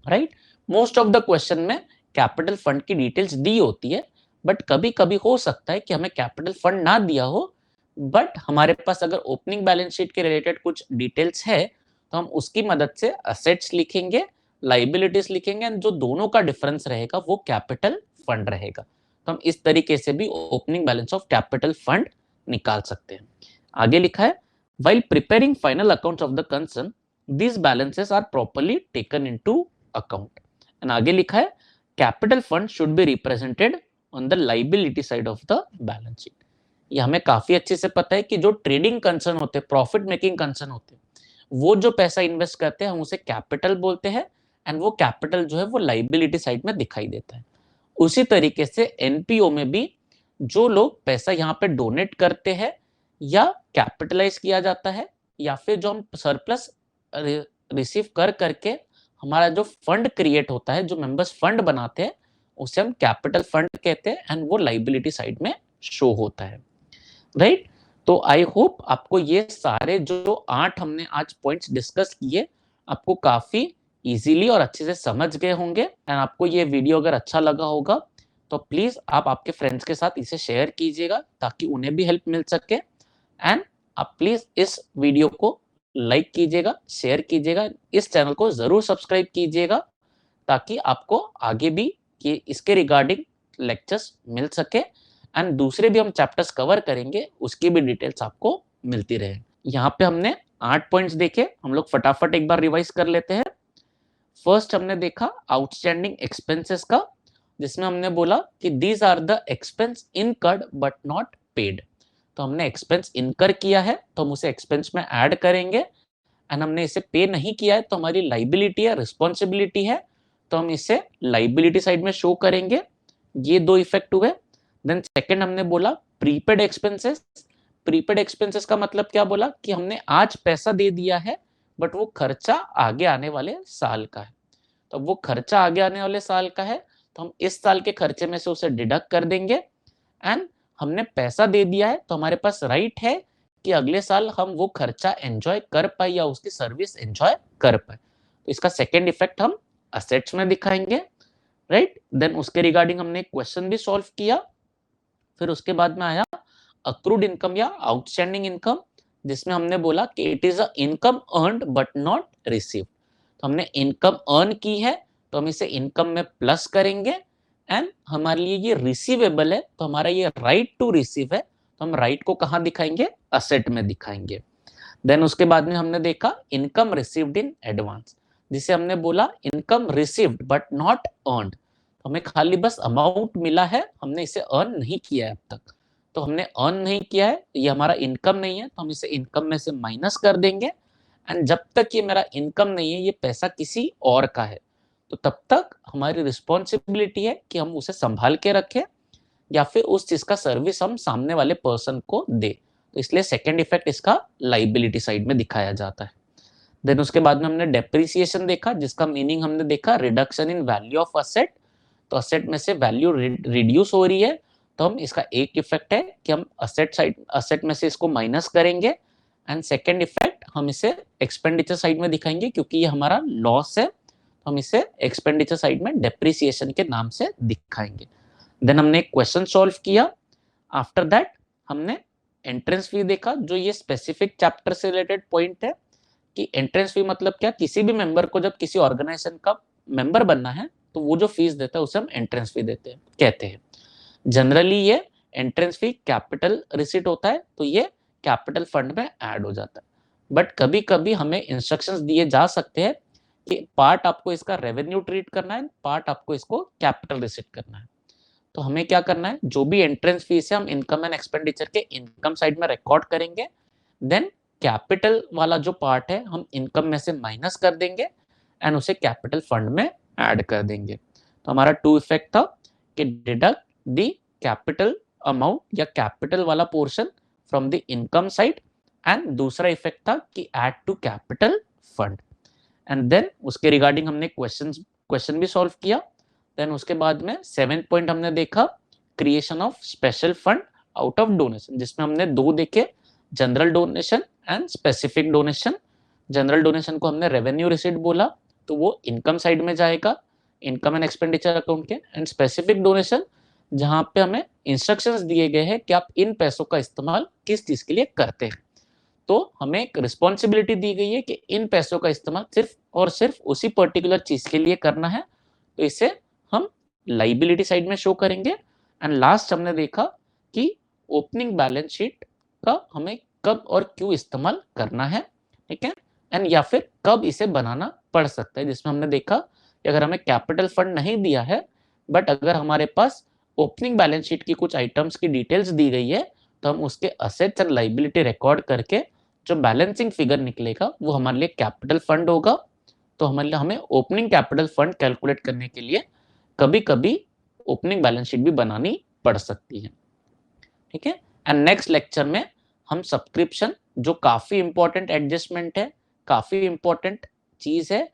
S1: right? Most of the question में कैपिटल फंड की डिटेल्स दी होती है, बट कभी कभी हो सकता है कि हमें कैपिटल फंड ना दिया हो, बट हमारे पास अगर ओपनिंग बैलेंस शीट के रिलेटेड कुछ डिटेल्स है तो हम उसकी मदद से असेट्स लिखेंगे, लाइबिलिटीज लिखेंगे, एंड जो दोनों का डिफरेंस रहेगा वो कैपिटल फंड रहेगा. तो हम इस तरीके से भी opening balance of capital fund निकाल सकते हैं. आगे लिखा है, while preparing final accounts of the concern, these balances are properly taken into account. And आगे लिखा है, capital fund should be represented on the liability side of the balance sheet. ये हमें काफी अच्छे से पता है कि जो ट्रेडिंग कंसर्न होते हैं, प्रॉफिट मेकिंग कंसर्न होते हैं, वो जो पैसा इन्वेस्ट करते हैं हम उसे कैपिटल बोलते हैं, एंड वो कैपिटल जो है वो लाइबिलिटी साइड में दिखाई देता है. उसी तरीके से एनपीओ में भी जो लोग पैसा यहाँ पे डोनेट करते हैं या कैपिटलाइज किया जाता है, या फिर जो हम सरप्लस रिसीव कर करके हमारा जो फंड क्रिएट होता है, जो मेंबर्स फंड बनाते हैं, उसे हम कैपिटल फंड कहते हैं, एंड वो लाइबिलिटी साइड में शो होता है, राइट? तो आई होप आपको ये सारे जो 8 हमने आज पॉइंट्स डिस्कस किए आपको काफी इजीली और अच्छे से समझ गए होंगे. एंड आपको ये वीडियो अगर अच्छा लगा होगा तो प्लीज आप आपके फ्रेंड्स के साथ इसे शेयर कीजिएगा ताकि उन्हें भी हेल्प मिल सके. एंड आप प्लीज इस वीडियो को लाइक कीजिएगा, शेयर कीजिएगा, इस चैनल को जरूर सब्सक्राइब कीजिएगा ताकि आपको आगे भी ये इसके रिगार्डिंग लेक्चर्स मिल सके, एंड दूसरे भी हम चैप्टर्स कवर करेंगे उसकी भी डिटेल्स आपको मिलती रहे. यहाँ पे हमने 8 पॉइंट्स देखे, हम लोग फटाफट एक बार रिवाइज कर लेते हैं. फर्स्ट हमने देखा आउटस्टैंडिंग एक्सपेंसेस का, जिसमें हमने बोला कि these are the expense incurred but not paid. तो हमने एक्सपेंस इनकर किया है तो हम उसे एक्सपेंस में ऐड करेंगे, एंड हमने इसे पे नहीं किया है तो हमारी लाइबिलिटी है, रिस्पॉन्सिबिलिटी है, तो हम इसे लाइबिलिटी साइड में शो करेंगे. ये 2 इफेक्ट हुए. देन सेकंड हमने बोला प्रीपेड एक्सपेंसेस. प्रीपेड एक्सपेंसेस का मतलब क्या बोला कि हमने आज पैसा दे दिया है बट वो खर्चा आगे आने वाले साल का है. तो वो खर्चा आगे आने वाले साल का है तो हम इस साल के खर्चे में से उसे डिडक्ट कर देंगे, एंड हमने पैसा दे दिया है तो हमारे पास राइट है कि अगले साल हम वो खर्चा एंजॉय कर पाए या उसकी सर्विस एंजॉय कर पाए. तो इसका सेकेंड इफेक्ट हम असेट्स में दिखाएंगे, राइट? देन उसके रिगार्डिंग हमने एक क्वेश्चन भी सॉल्व किया. फिर उसके बाद में आया अक्रूड इनकम या आउटस्टैंडिंग इनकम, जिसमें हमने बोला कि it is a income earned but not received. तो हमने इनकम अर्न की है तो हम इसे इनकम में प्लस करेंगे, एंड हमारे लिए ये रिसीवेबल है तो हमारा ये राइट टू रिसीव है, तो हम राइट को कहां दिखाएंगे? असेट में दिखाएंगे. देन उसके बाद में हमने देखा इनकम रिसीव्ड इन एडवांस, जिसे हमने बोला income received but not earned. हमें खाली बस अमाउंट मिला है, हमने इसे अर्न नहीं किया है अब तक. तो हमने अर्न नहीं किया है, ये हमारा इनकम नहीं है, तो हम इसे इनकम में से माइनस कर देंगे, एंड जब तक ये मेरा इनकम नहीं है, ये पैसा किसी और का है, तो तब तक हमारी रिस्पॉन्सिबिलिटी है कि हम उसे संभाल के रखें या फिर उस चीज का सर्विस हम सामने वाले पर्सन को दे. तो इसलिए सेकेंड इफेक्ट इसका लाइबिलिटी साइड में दिखाया जाता है. देन उसके बाद में हमने डेप्रिसिएशन देखा, जिसका मीनिंग हमने देखा reduction in value of asset. तो असेट में से वैल्यू रिड्यूस हो रही है तो हम इसका एक इफेक्ट है कि हम असेट में से इसको माइनस करेंगे, एंड सेकेंड इफेक्ट हम इसे एक्सपेंडिचर साइड में दिखाएंगे क्योंकि ये हमारा लॉस है, तो हम इसे एक्सपेंडिचर साइड में डेप्रिसिएशन के नाम से दिखाएंगे. देन हमने एक क्वेश्चन सॉल्व किया. आफ्टर दैट हमने एंट्रेंस फी देखा, जो ये स्पेसिफिक चैप्टर से रिलेटेड पॉइंट है कि एंट्रेंस फी मतलब क्या, किसी भी मेंबर को जब किसी ऑर्गेनाइजेशन का मेंबर बनना है तो वो जो फीस देता है उसे हम एंट्रेंस फी देते हैं कहते हैं. जनरली ये एंट्रेंस फी कैपिटल रिसीट होता है तो ये कैपिटल फंड में ऐड हो जाता है, बट कभी कभी हमें इंस्ट्रक्शंस दिए जा सकते हैं कि पार्ट आपको इसका रेवेन्यू ट्रीट करना है, पार्ट आपको इसको कैपिटल रिसीट करना है. तो हमें क्या करना है, जो भी एंट्रेंस फीस है हम इनकम एंड एक्सपेंडिचर के इनकम साइड में रिकॉर्ड करेंगे, देन कैपिटल वाला जो पार्ट है हम इनकम में से माइनस कर देंगे एंड उसे कैपिटल फंड में ऐड कर देंगे. तो हमारा 2 इफेक्ट था कि डिडक्ट द कैपिटल अमाउंट या कैपिटल वाला portion from the income side, and दूसरा इफेक्ट था कि add to capital fund. And then उसके रिगार्डिंग हमने क्वेश्चन भी सॉल्व किया। देन उसके बाद में 7th पॉइंट हमने देखा creation of special fund out of donation, जिसमें हमने दो देखे, general donation and specific donation. General donation को हमने रेवेन्यू रिसीट बोला, तो वो इनकम साइड में जाएगा, इनकम एंड एक्सपेंडिचर अकाउंट के। एंड स्पेसिफिक डोनेशन जहां पे हमें इंस्ट्रक्शंस दिए गए हैं कि आप इन पैसों का इस्तेमाल किस चीज के लिए करते हैं, तो हमें एक रिस्पॉन्सिबिलिटी दी गई है कि इन पैसों का इस्तेमाल सिर्फ और सिर्फ उसी पर्टिकुलर चीज के लिए करना है, तो इसे हम लाइबिलिटी साइड में शो करेंगे। एंड लास्ट हमने देखा कि ओपनिंग बैलेंस शीट का हमें कब और क्यों इस्तेमाल करना है, ठीक है, एंड या फिर कब इसे बनाना पड़ सकता है, जिसमें हमने देखा कि अगर हमें कैपिटल फंड नहीं दिया है बट अगर हमारे पास ओपनिंग बैलेंस शीट की कुछ आइटम्स की डिटेल्स दी गई है, तो हम उसके असेट्स एंड लाइबिलिटी रिकॉर्ड करके जो बैलेंसिंग फिगर निकलेगा वो हमारे लिए कैपिटल फंड होगा। तो हमारे लिए हमें ओपनिंग कैपिटल फंड कैलकुलेट करने के लिए कभी कभी ओपनिंग बैलेंस शीट भी बनानी पड़ सकती है, ठीक है। एंड नेक्स्ट लेक्चर में हम सब्सक्रिप्शन, जो काफी इंपॉर्टेंट एडजस्टमेंट है, काफी इंपॉर्टेंट चीज है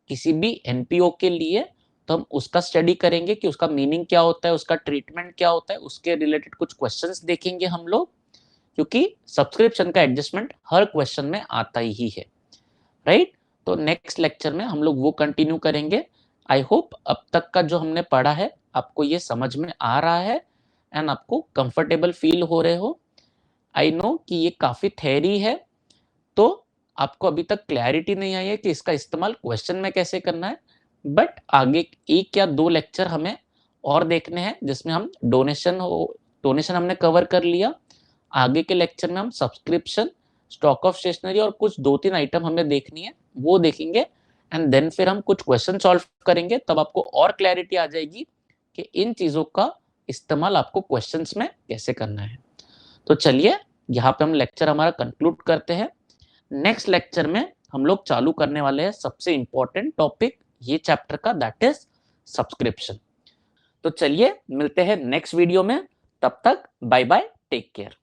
S1: किसी भी एनपीओ के लिए, तो हम उसका स्टडी करेंगे कि उसका मीनिंग क्या होता है, उसका ट्रीटमेंट क्या होता है, उसके रिलेटेड कुछ क्वेश्चंस देखेंगे हम लोग, क्योंकि सब्सक्रिप्शन का एडजस्टमेंट हर क्वेश्चन में आता ही है, राइट। तो नेक्स्ट लेक्चर में हम लोग वो कंटिन्यू करेंगे। आई होप अब तक का जो हमने पढ़ा है आपको ये समझ में आ रहा है एंड आपको कंफर्टेबल फील हो रहे हो। आई नो कि ये काफी थ्योरी है, तो आपको अभी तक क्लैरिटी नहीं आई है कि इसका इस्तेमाल क्वेश्चन में कैसे करना है, बट आगे 1 या 2 लेक्चर हमें और देखने हैं जिसमें हम डोनेशन हमने कवर कर लिया। आगे के लेक्चर में हम सब्सक्रिप्शन, स्टॉक ऑफ स्टेशनरी और कुछ 2-3 आइटम हमें देखनी है, वो देखेंगे। एंड देन फिर हम कुछ क्वेश्चन सॉल्व करेंगे, तब आपको और क्लैरिटी आ जाएगी कि इन चीजों का इस्तेमाल आपको क्वेश्चंस में कैसे करना है। तो चलिए यहाँ पे हम लेक्चर हमारा कंक्लूड करते हैं। नेक्स्ट लेक्चर में हम लोग चालू करने वाले हैं सबसे इंपॉर्टेंट टॉपिक ये चैप्टर का, दैट इज सब्सक्रिप्शन। तो चलिए मिलते हैं नेक्स्ट वीडियो में, तब तक बाय बाय, टेक केयर।